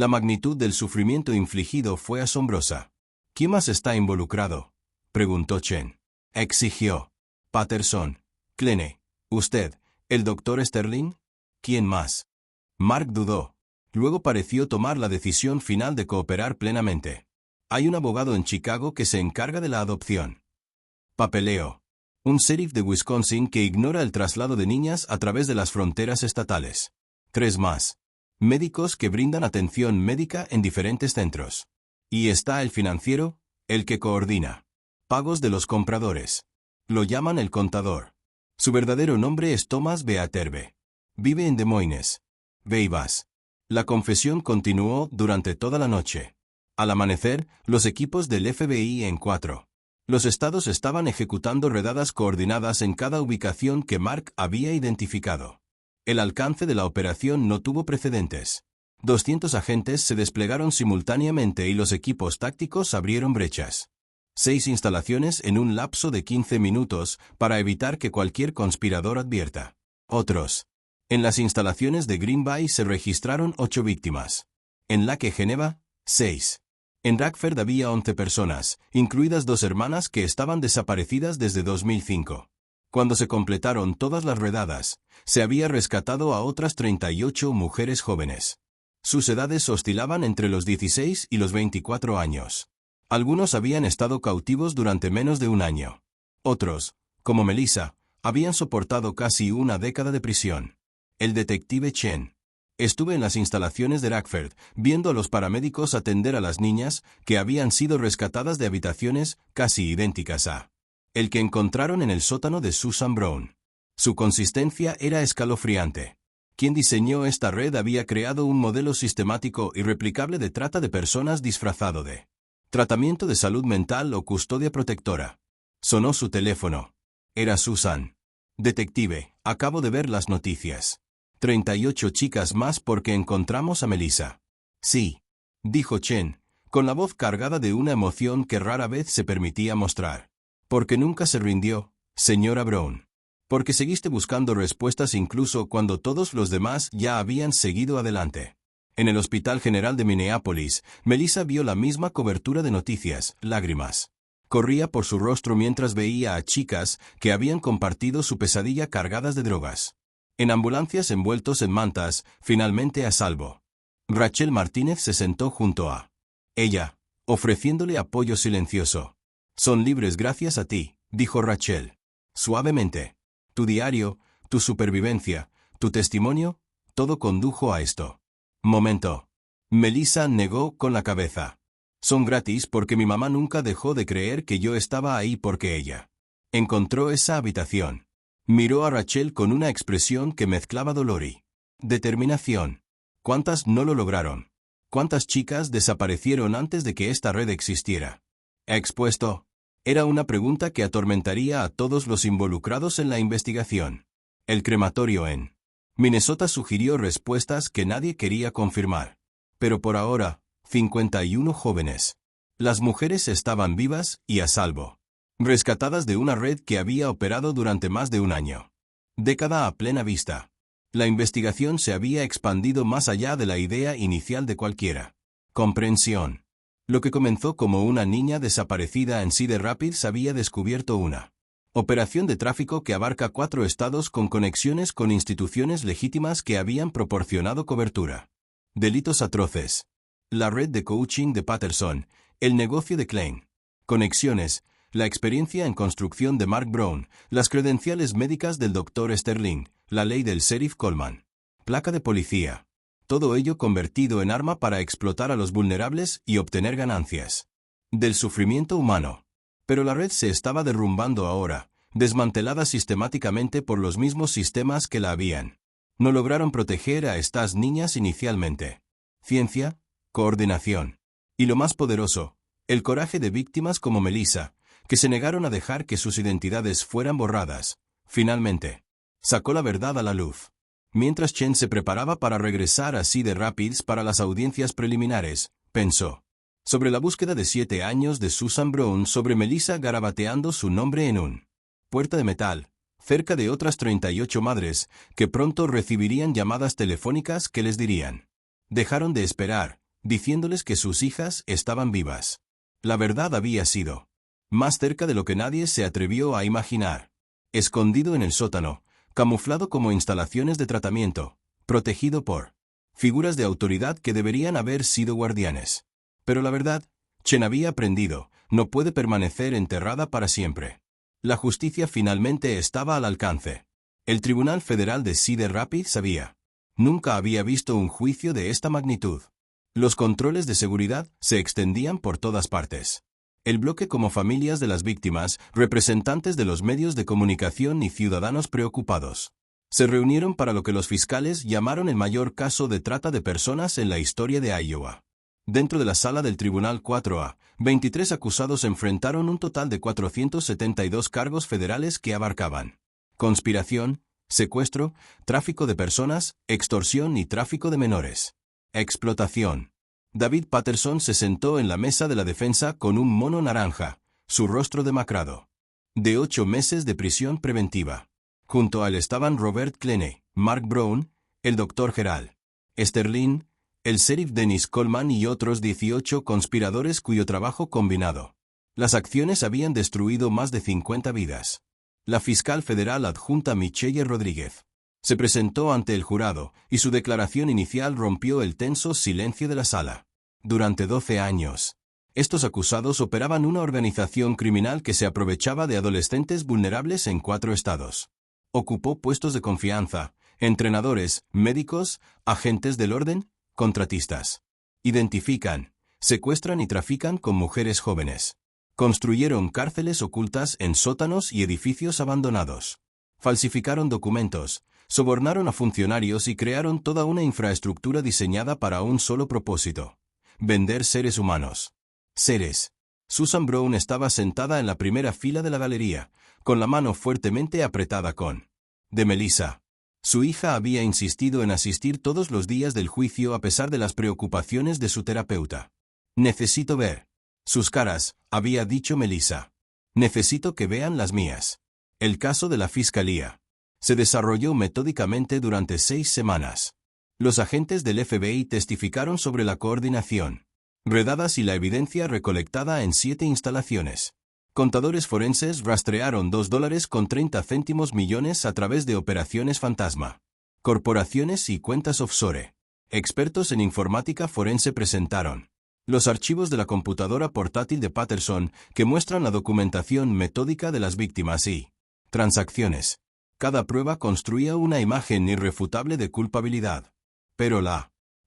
magnitud del sufrimiento infligido fue asombrosa. ¿Quién más está involucrado?, preguntó Chen. Exigió. Patterson. Klein. ¿Usted, el doctor Sterling? ¿Quién más? Mark dudó. Luego pareció tomar la decisión final de cooperar plenamente. Hay un abogado en Chicago que se encarga de la adopción. Papeleo. Un sheriff de Wisconsin que ignora el traslado de niñas a través de las fronteras estatales. 3 más. Médicos que brindan atención médica en diferentes centros. Y está el financiero, el que coordina pagos de los compradores. Lo llaman el contador. Su verdadero nombre es Thomas Beaterbe. Vive en Des Moines, Iowa. La confesión continuó durante toda la noche. Al amanecer, los equipos del FBI en 4 los estados estaban ejecutando redadas coordinadas en cada ubicación que Mark había identificado. El alcance de la operación no tuvo precedentes. 200 agentes se desplegaron simultáneamente y los equipos tácticos abrieron brechas. 6 instalaciones en un lapso de 15 minutos para evitar que cualquier conspirador advierta. Otros En las instalaciones de Green Bay se registraron 8 víctimas. En Lake Geneva, 6. En Radford había 11 personas, incluidas 2 hermanas que estaban desaparecidas desde 2005. Cuando se completaron todas las redadas, se había rescatado a otras 38 mujeres jóvenes. Sus edades oscilaban entre los 16 y los 24 años. Algunos habían estado cautivos durante menos de un año. Otros, como Melissa, habían soportado casi una década de prisión. El detective Chen. Estuve en las instalaciones de Radford, viendo a los paramédicos atender a las niñas que habían sido rescatadas de habitaciones casi idénticas a el que encontraron en el sótano de Susan Brown. Su consistencia era escalofriante. Quien diseñó esta red había creado un modelo sistemático y replicable de trata de personas disfrazado de tratamiento de salud mental o custodia protectora. Sonó su teléfono. Era Susan. Detective, acabo de ver las noticias. 38 chicas más porque encontramos a Melissa. Sí, dijo Chen, con la voz cargada de una emoción que rara vez se permitía mostrar. Porque nunca se rindió, señora Brown. Porque seguiste buscando respuestas incluso cuando todos los demás ya habían seguido adelante. En el Hospital General de Minneapolis, Melissa vio la misma cobertura de noticias, lágrimas. Corría por su rostro mientras veía a chicas que habían compartido su pesadilla cargadas de drogas. En ambulancias envueltos en mantas, finalmente a salvo. Rachel Martínez se sentó junto a ella, ofreciéndole apoyo silencioso. Son libres gracias a ti, dijo Rachel. Suavemente. Tu diario, tu supervivencia, tu testimonio, todo condujo a esto. Momento. Melissa negó con la cabeza. Son gratis porque mi mamá nunca dejó de creer que yo estaba ahí porque ella encontró esa habitación. Miró a Rachel con una expresión que mezclaba dolor y determinación. ¿Cuántas no lo lograron? ¿Cuántas chicas desaparecieron antes de que esta red existiera? ¿Expuesto? Era una pregunta que atormentaría a todos los involucrados en la investigación. El crematorio en Minnesota sugirió respuestas que nadie quería confirmar. Pero por ahora, 51 jóvenes. Las mujeres estaban vivas y a salvo. Rescatadas de una red que había operado durante más de un año. Década a plena vista. La investigación se había expandido más allá de la idea inicial de cualquiera. Comprensión. Lo que comenzó como una niña desaparecida en Cedar Rapids había descubierto una operación de tráfico que abarca 4 estados con conexiones con instituciones legítimas que habían proporcionado cobertura. Delitos atroces. La red de coaching de Patterson, el negocio de Klein. Conexiones, la experiencia en construcción de Mark Brown, las credenciales médicas del Dr. Sterling, la ley del sheriff Coleman. Placa de policía. Todo ello convertido en arma para explotar a los vulnerables y obtener ganancias. Del sufrimiento humano. Pero la red se estaba derrumbando ahora, desmantelada sistemáticamente por los mismos sistemas que la habían. No lograron proteger a estas niñas inicialmente. Ciencia, coordinación. Y lo más poderoso, el coraje de víctimas como Melissa, que se negaron a dejar que sus identidades fueran borradas. Finalmente, sacó la verdad a la luz. Mientras Chen se preparaba para regresar a Cedar Rapids para las audiencias preliminares, pensó sobre la búsqueda de 7 años de Susan Brown, sobre Melissa garabateando su nombre en un puerta de metal, cerca de otras 38 madres, que pronto recibirían llamadas telefónicas que les dirían. Dejaron de esperar, diciéndoles que sus hijas estaban vivas. La verdad había sido más cerca de lo que nadie se atrevió a imaginar. Escondido en el sótano, camuflado como instalaciones de tratamiento, protegido por figuras de autoridad que deberían haber sido guardianes. Pero la verdad, Chen había aprendido, no puede permanecer enterrada para siempre. La justicia finalmente estaba al alcance. El Tribunal Federal de Cedar Rapids nunca había visto un juicio de esta magnitud. Los controles de seguridad se extendían por todas partes. El bloque como familias de las víctimas, representantes de los medios de comunicación y ciudadanos preocupados, se reunieron para lo que los fiscales llamaron el mayor caso de trata de personas en la historia de Iowa. Dentro de la sala del Tribunal 4A, 23 acusados enfrentaron un total de 472 cargos federales que abarcaban conspiración, secuestro, tráfico de personas, extorsión y tráfico de menores. Explotación. David Patterson se sentó en la mesa de la defensa con un mono naranja, su rostro demacrado. De 8 meses de prisión preventiva. Junto a él estaban Robert Cleney, Mark Brown, el Dr. Gerald Sterling, el sheriff Dennis Coleman y otros 18 conspiradores cuyo trabajo combinado. Las acciones habían destruido más de 50 vidas. La fiscal federal adjunta Michelle Rodríguez se presentó ante el jurado, y su declaración inicial rompió el tenso silencio de la sala. Durante 12 años, estos acusados operaban una organización criminal que se aprovechaba de adolescentes vulnerables en 4 estados. Ocupó puestos de confianza, entrenadores, médicos, agentes del orden, contratistas. Identifican, secuestran y trafican con mujeres jóvenes. Construyeron cárceles ocultas en sótanos y edificios abandonados. Falsificaron documentos, sobornaron a funcionarios y crearon toda una infraestructura diseñada para un solo propósito: vender seres humanos. Seres. Susan Brown estaba sentada en la primera fila de la galería, con la mano fuertemente apretada de Melissa. Su hija había insistido en asistir todos los días del juicio a pesar de las preocupaciones de su terapeuta. «Necesito ver sus caras», había dicho Melissa. «Necesito que vean las mías». El caso de la fiscalía se desarrolló metódicamente durante 6 semanas. Los agentes del FBI testificaron sobre la coordinación, redadas y la evidencia recolectada en 7 instalaciones. Contadores forenses rastrearon $2.30 millones a través de operaciones fantasma. Corporaciones y cuentas offshore. Expertos en informática forense presentaron los archivos de la computadora portátil de Patterson que muestran la documentación metódica de las víctimas y transacciones. Cada prueba construía una imagen irrefutable de culpabilidad. Pero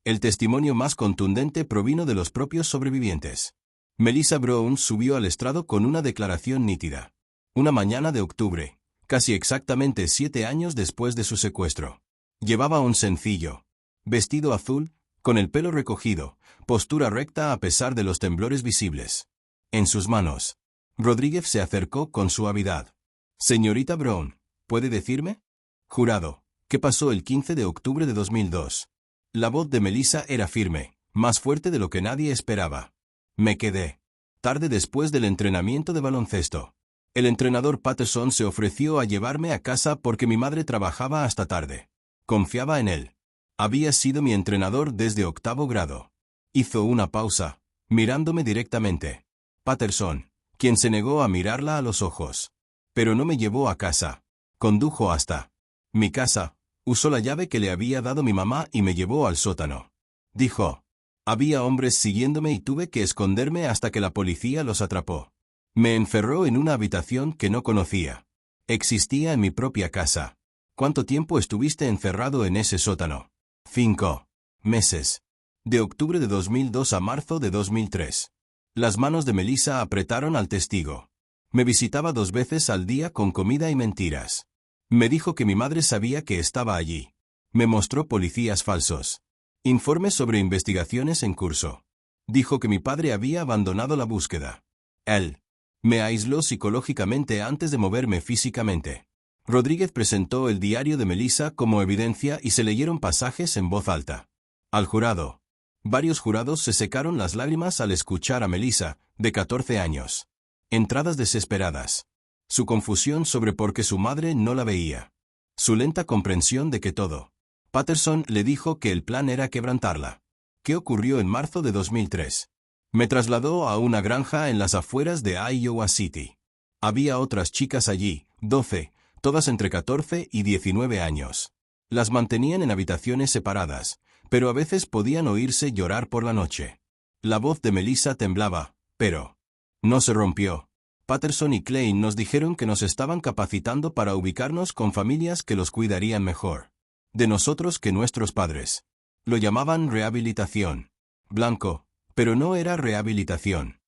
el testimonio más contundente provino de los propios sobrevivientes. Melissa Brown subió al estrado con una declaración nítida. Una mañana de octubre, casi exactamente 7 años después de su secuestro. Llevaba un sencillo vestido azul, con el pelo recogido, postura recta a pesar de los temblores visibles. En sus manos, Rodríguez se acercó con suavidad. «Señorita Brown, ¿puede decirme?» Jurado, ¿qué pasó el 15 de octubre de 2002? La voz de Melissa era firme, más fuerte de lo que nadie esperaba. «Me quedé tarde después del entrenamiento de baloncesto. El entrenador Patterson se ofreció a llevarme a casa porque mi madre trabajaba hasta tarde. Confiaba en él. Había sido mi entrenador desde 8º grado». Hizo una pausa, mirándome directamente. Patterson, quien se negó a mirarla a los ojos. Pero no me llevó a casa. Condujo hasta mi casa, usó la llave que le había dado mi mamá y me llevó al sótano. Dijo. Había hombres siguiéndome y tuve que esconderme hasta que la policía los atrapó. Me encerró en una habitación que no conocía. Existía en mi propia casa. ¿Cuánto tiempo estuviste encerrado en ese sótano? 5 meses. De octubre de 2002 a marzo de 2003. Las manos de Melissa apretaron al testigo. Me visitaba 2 veces al día con comida y mentiras. Me dijo que mi madre sabía que estaba allí. Me mostró policías falsos. Informes sobre investigaciones en curso. Dijo que mi padre había abandonado la búsqueda. Él me aisló psicológicamente antes de moverme físicamente. Rodríguez presentó el diario de Melissa como evidencia y se leyeron pasajes en voz alta. Al jurado. Varios jurados se secaron las lágrimas al escuchar a Melissa, de 14 años. Entradas desesperadas. Su confusión sobre por qué su madre no la veía. Su lenta comprensión de que todo. Patterson le dijo que el plan era quebrantarla. ¿Qué ocurrió en marzo de 2003? Me trasladó a una granja en las afueras de Iowa City. Había otras chicas allí, 12, todas entre 14 y 19 años. Las mantenían en habitaciones separadas, pero a veces podían oírse llorar por la noche. La voz de Melissa temblaba, pero no se rompió. Patterson y Klein nos dijeron que nos estaban capacitando para ubicarnos con familias que los cuidarían mejor de nosotros que nuestros padres. Lo llamaban rehabilitación. Blanco, pero no era rehabilitación.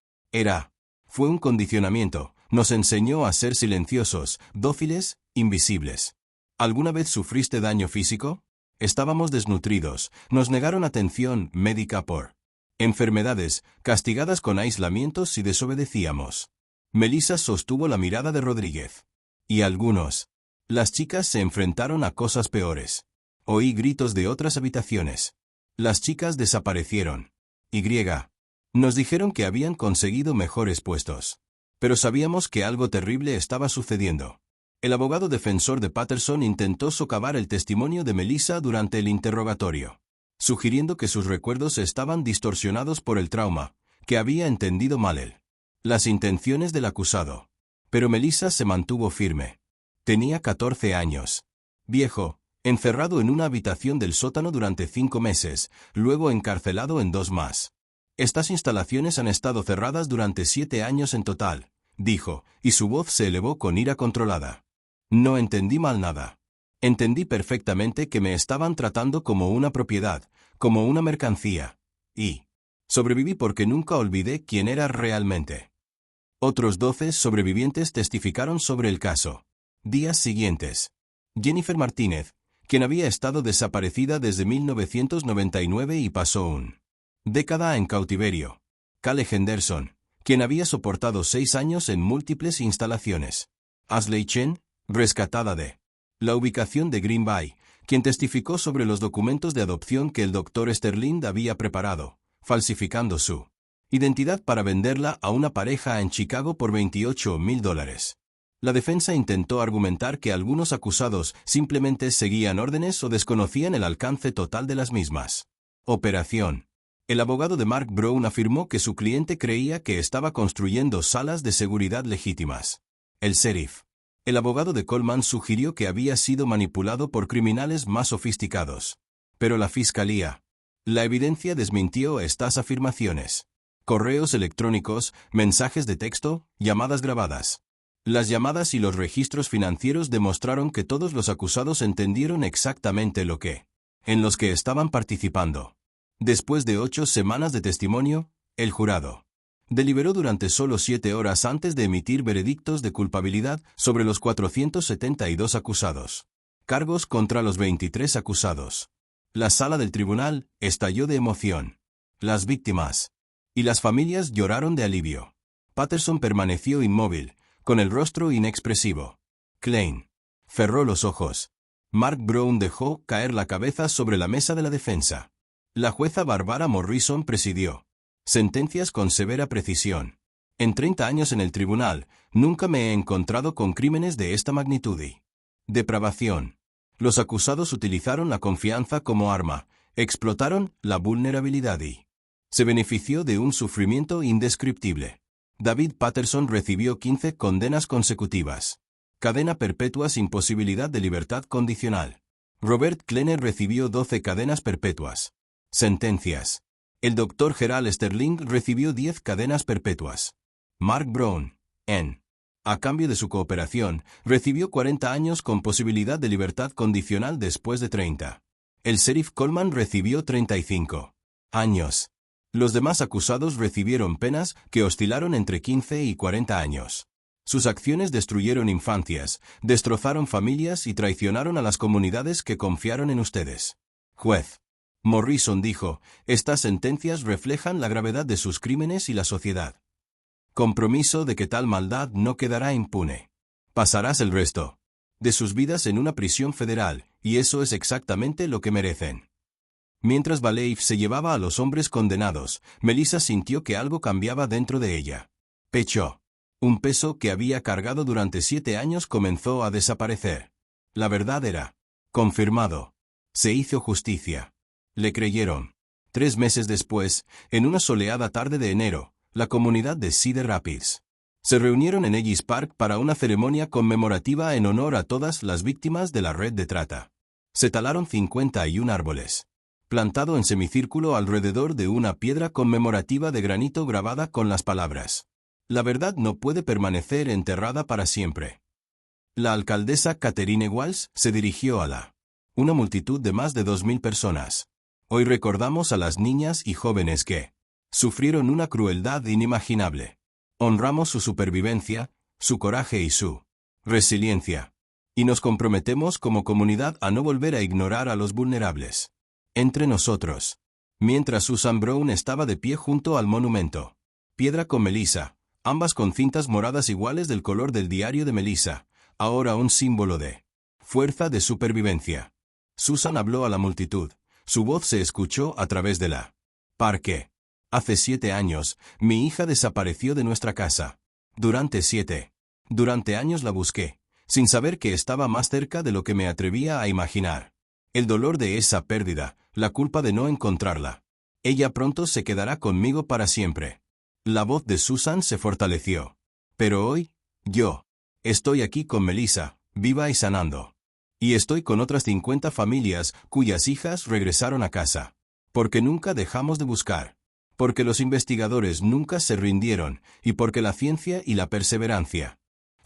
Fue un condicionamiento. Nos enseñó a ser silenciosos, dóciles, invisibles. ¿Alguna vez sufriste daño físico? Estábamos desnutridos, nos negaron atención médica por enfermedades, castigadas con aislamientos si desobedecíamos. Melissa sostuvo la mirada de Rodríguez. Y algunos. Las chicas se enfrentaron a cosas peores. Oí gritos de otras habitaciones. Las chicas desaparecieron. Nos dijeron que habían conseguido mejores puestos. Pero sabíamos que algo terrible estaba sucediendo. El abogado defensor de Patterson intentó socavar el testimonio de Melissa durante el interrogatorio, sugiriendo que sus recuerdos estaban distorsionados por el trauma, que había entendido mal las intenciones del acusado. Pero Melissa se mantuvo firme. Tenía 14 años. Viejo, encerrado en una habitación del sótano durante 5 meses, luego encarcelado en 2 más. Estas instalaciones han estado cerradas durante 7 años en total, dijo, y su voz se elevó con ira controlada. No entendí mal nada. Entendí perfectamente que me estaban tratando como una propiedad, como una mercancía. Y sobreviví porque nunca olvidé quién era realmente. Otros 12 sobrevivientes testificaron sobre el caso. Días siguientes. Jennifer Martínez, quien había estado desaparecida desde 1999 y pasó una década en cautiverio. Cale Henderson, quien había soportado 6 años en múltiples instalaciones. Ashley Chen, rescatada de la ubicación de Green Bay, quien testificó sobre los documentos de adopción que el Dr. Sterling había preparado, falsificando su identidad para venderla a una pareja en Chicago por $28,000. La defensa intentó argumentar que algunos acusados simplemente seguían órdenes o desconocían el alcance total de las mismas. Operación. El abogado de Mark Brown afirmó que su cliente creía que estaba construyendo salas de seguridad legítimas. El sheriff. El abogado de Coleman sugirió que había sido manipulado por criminales más sofisticados. Pero la fiscalía. La evidencia desmintió estas afirmaciones. Correos electrónicos, mensajes de texto, llamadas grabadas. Las llamadas y los registros financieros demostraron que todos los acusados entendieron exactamente en los que estaban participando. Después de 8 semanas de testimonio, el jurado deliberó durante solo 7 horas antes de emitir veredictos de culpabilidad sobre los 472 acusados. Cargos contra los 23 acusados. La sala del tribunal estalló de emoción. Las víctimas y las familias lloraron de alivio. Patterson permaneció inmóvil, con el rostro inexpresivo. Klein cerró los ojos. Mark Brown dejó caer la cabeza sobre la mesa de la defensa. La jueza Barbara Morrison presidió. Sentencias con severa precisión. En 30 años en el tribunal, nunca me he encontrado con crímenes de esta magnitud y depravación. Los acusados utilizaron la confianza como arma, explotaron la vulnerabilidad y se benefició de un sufrimiento indescriptible. David Patterson recibió 15 condenas consecutivas. Cadena perpetua sin posibilidad de libertad condicional. Robert Klenner recibió 12 cadenas perpetuas. Sentencias. El Dr. Gerald Sterling recibió 10 cadenas perpetuas. Mark Brown, a cambio de su cooperación, recibió 40 años con posibilidad de libertad condicional después de 30. El sheriff Coleman recibió 35 años. Los demás acusados recibieron penas que oscilaron entre 15 y 40 años. Sus acciones destruyeron infancias, destrozaron familias y traicionaron a las comunidades que confiaron en ustedes. Juez Morrison dijo, estas sentencias reflejan la gravedad de sus crímenes y la sociedad. Compromiso de que tal maldad no quedará impune. Pasarás el resto de sus vidas en una prisión federal, y eso es exactamente lo que merecen. Mientras Baleif se llevaba a los hombres condenados, Melissa sintió que algo cambiaba dentro de ella. Pecho. Un peso que había cargado durante 7 años comenzó a desaparecer. La verdad era confirmado. Se hizo justicia. Le creyeron. 3 meses después, en una soleada tarde de enero, la comunidad de Cedar Rapids se reunieron en Ellis Park para una ceremonia conmemorativa en honor a todas las víctimas de la red de trata. Se talaron 51 árboles, plantado en semicírculo alrededor de una piedra conmemorativa de granito grabada con las palabras: la verdad no puede permanecer enterrada para siempre. La alcaldesa Catherine Walsh se dirigió a una multitud de más de 2,000 personas. Hoy recordamos a las niñas y jóvenes que sufrieron una crueldad inimaginable. Honramos su supervivencia, su coraje y su resiliencia. Y nos comprometemos como comunidad a no volver a ignorar a los vulnerables. Entre nosotros. Mientras Susan Brown estaba de pie junto al monumento. Piedra con Melissa, ambas con cintas moradas iguales del color del diario de Melissa, ahora un símbolo de fuerza de supervivencia. Susan habló a la multitud. Su voz se escuchó a través de la parque. Hace 7 años, mi hija desapareció de nuestra casa. Durante años la busqué. sin saber que estaba más cerca de lo que me atrevía a imaginar. El dolor de esa pérdida, la culpa de no encontrarla. Ella pronto se quedará conmigo para siempre. La voz de Susan se fortaleció. Pero hoy, yo estoy aquí con Melissa, viva y sanando. Y estoy con otras 50 familias cuyas hijas regresaron a casa. Porque nunca dejamos de buscar. Porque los investigadores nunca se rindieron, y porque la ciencia y la perseverancia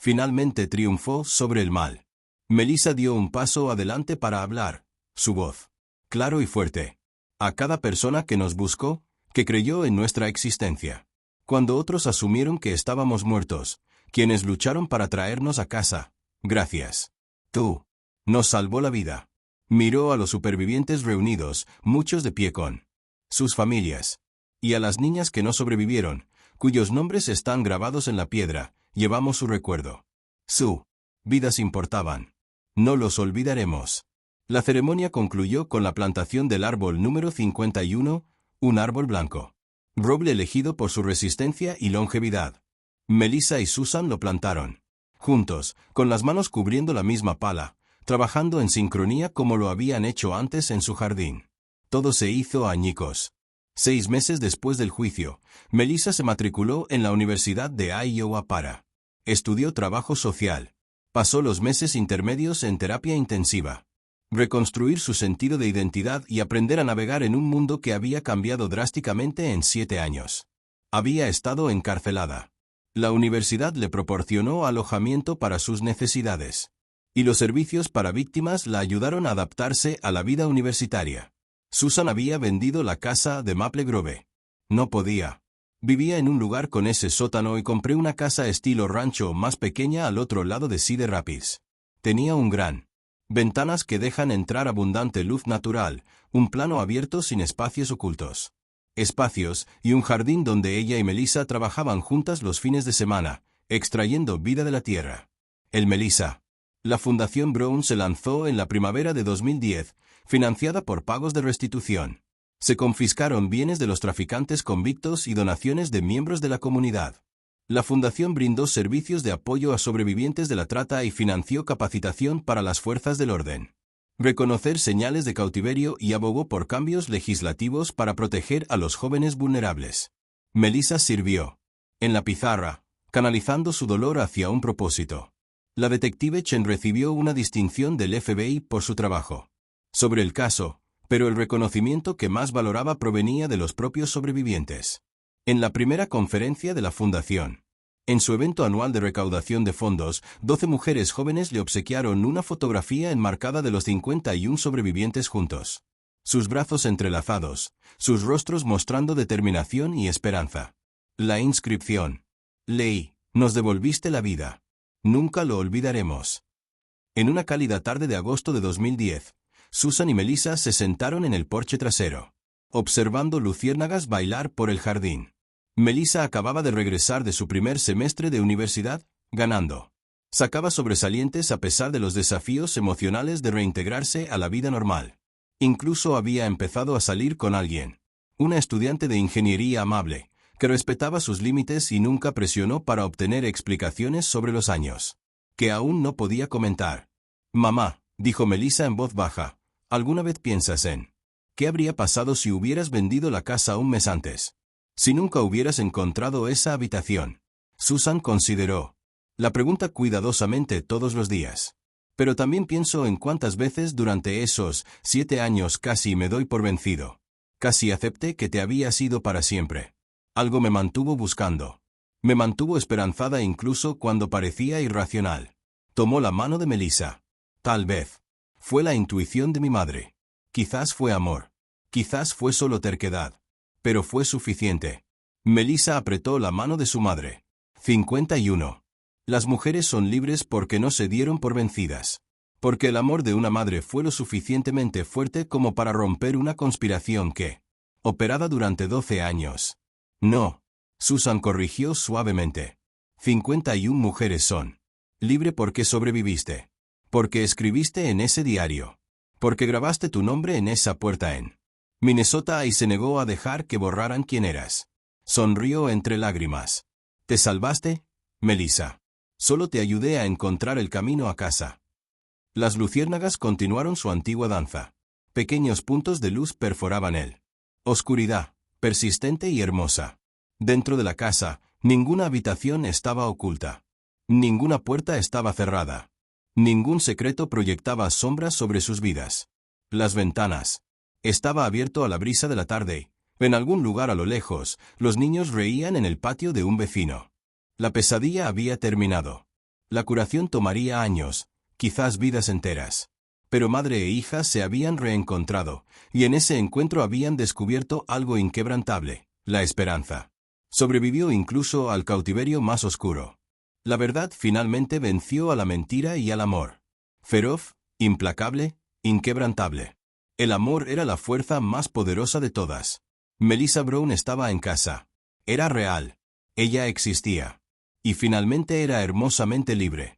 finalmente triunfó sobre el mal. Melissa dio un paso adelante para hablar, su voz claro y fuerte. A cada persona que nos buscó, que creyó en nuestra existencia. Cuando otros asumieron que estábamos muertos, quienes lucharon para traernos a casa, gracias. Tú nos salvó la vida. Miró a los supervivientes reunidos, muchos de pie con sus familias. Y a las niñas que no sobrevivieron, cuyos nombres están grabados en la piedra, llevamos su recuerdo. Su vidas importaban. No los olvidaremos. La ceremonia concluyó con la plantación del árbol número 51, un árbol blanco. Roble elegido por su resistencia y longevidad. Melissa y Susan lo plantaron. Juntos, con las manos cubriendo la misma pala, trabajando en sincronía como lo habían hecho antes en su jardín. Todo se hizo añicos. 6 meses después del juicio, Melissa se matriculó en la Universidad de Iowa para estudió trabajo social. Pasó los meses intermedios en terapia intensiva. Reconstruir su sentido de identidad y aprender a navegar en un mundo que había cambiado drásticamente en 7 años. Había estado encarcelada. La universidad le proporcionó alojamiento para sus necesidades. Y los servicios para víctimas la ayudaron a adaptarse a la vida universitaria. Susan había vendido la casa de Maple Grove. No podía. Vivía en un lugar con ese sótano y compré una casa estilo rancho más pequeña al otro lado de Cedar Rapids. Tenía un gran ventanas que dejan entrar abundante luz natural, un plano abierto sin espacios ocultos. Espacios y un jardín donde ella y Melissa trabajaban juntas los fines de semana, extrayendo vida de la tierra. El Melissa. La Fundación Brown se lanzó en la primavera de 2010, financiada por pagos de restitución. Se confiscaron bienes de los traficantes convictos y donaciones de miembros de la comunidad. La fundación brindó servicios de apoyo a sobrevivientes de la trata y financió capacitación para las fuerzas del orden. Reconocer señales de cautiverio y abogó por cambios legislativos para proteger a los jóvenes vulnerables. Melissa sirvió en la pizarra, canalizando su dolor hacia un propósito. La detective Chen recibió una distinción del FBI por su trabajo sobre el caso, pero el reconocimiento que más valoraba provenía de los propios sobrevivientes. En la primera conferencia de la Fundación, en su evento anual de recaudación de fondos, 12 mujeres jóvenes le obsequiaron una fotografía enmarcada de los 51 sobrevivientes juntos. Sus brazos entrelazados, sus rostros mostrando determinación y esperanza. La inscripción. Leí, nos devolviste la vida. Nunca lo olvidaremos. En una cálida tarde de agosto de 2010, Susan y Melissa se sentaron en el porche trasero, observando luciérnagas bailar por el jardín. Melissa acababa de regresar de su primer semestre de universidad, ganando. Sacaba sobresalientes a pesar de los desafíos emocionales de reintegrarse a la vida normal. Incluso había empezado a salir con alguien. Una estudiante de ingeniería amable, que respetaba sus límites y nunca presionó para obtener explicaciones sobre los años que aún no podía comentar. Mamá, dijo Melissa en voz baja, ¿alguna vez piensas en qué habría pasado si hubieras vendido la casa un mes antes? Si nunca hubieras encontrado esa habitación. Susan consideró la pregunta cuidadosamente todos los días. Pero también pienso en cuántas veces durante esos 7 años casi me doy por vencido. Casi acepté que te habías ido para siempre. Algo me mantuvo buscando. Me mantuvo esperanzada incluso cuando parecía irracional. Tomó la mano de Melissa. Tal vez fue la intuición de mi madre. Quizás fue amor. Quizás fue solo terquedad. Pero fue suficiente. Melissa apretó la mano de su madre. 51. Las mujeres son libres porque no se dieron por vencidas. Porque el amor de una madre fue lo suficientemente fuerte como para romper una conspiración que, operada durante 12 años. No. Susan corrigió suavemente. 51 mujeres son. Libre porque sobreviviste. Porque escribiste en ese diario. Porque grabaste tu nombre en esa puerta en Minnesota y se negó a dejar que borraran quién eras. Sonrió entre lágrimas. ¿Te salvaste, Melissa? Solo te ayudé a encontrar el camino a casa. Las luciérnagas continuaron su antigua danza. Pequeños puntos de luz perforaban él. Oscuridad, persistente y hermosa. Dentro de la casa, ninguna habitación estaba oculta. Ninguna puerta estaba cerrada. Ningún secreto proyectaba sombras sobre sus vidas. Las ventanas. Estaba abierto a la brisa de la tarde. En algún lugar a lo lejos, los niños reían en el patio de un vecino. La pesadilla había terminado. La curación tomaría años, quizás vidas enteras. Pero madre e hija se habían reencontrado, y en ese encuentro habían descubierto algo inquebrantable, la esperanza. Sobrevivió incluso al cautiverio más oscuro. La verdad finalmente venció a la mentira y al amor. Feroz, implacable, inquebrantable. El amor era la fuerza más poderosa de todas. Melissa Brown estaba en casa. Era real. Ella existía. Y finalmente era hermosamente libre.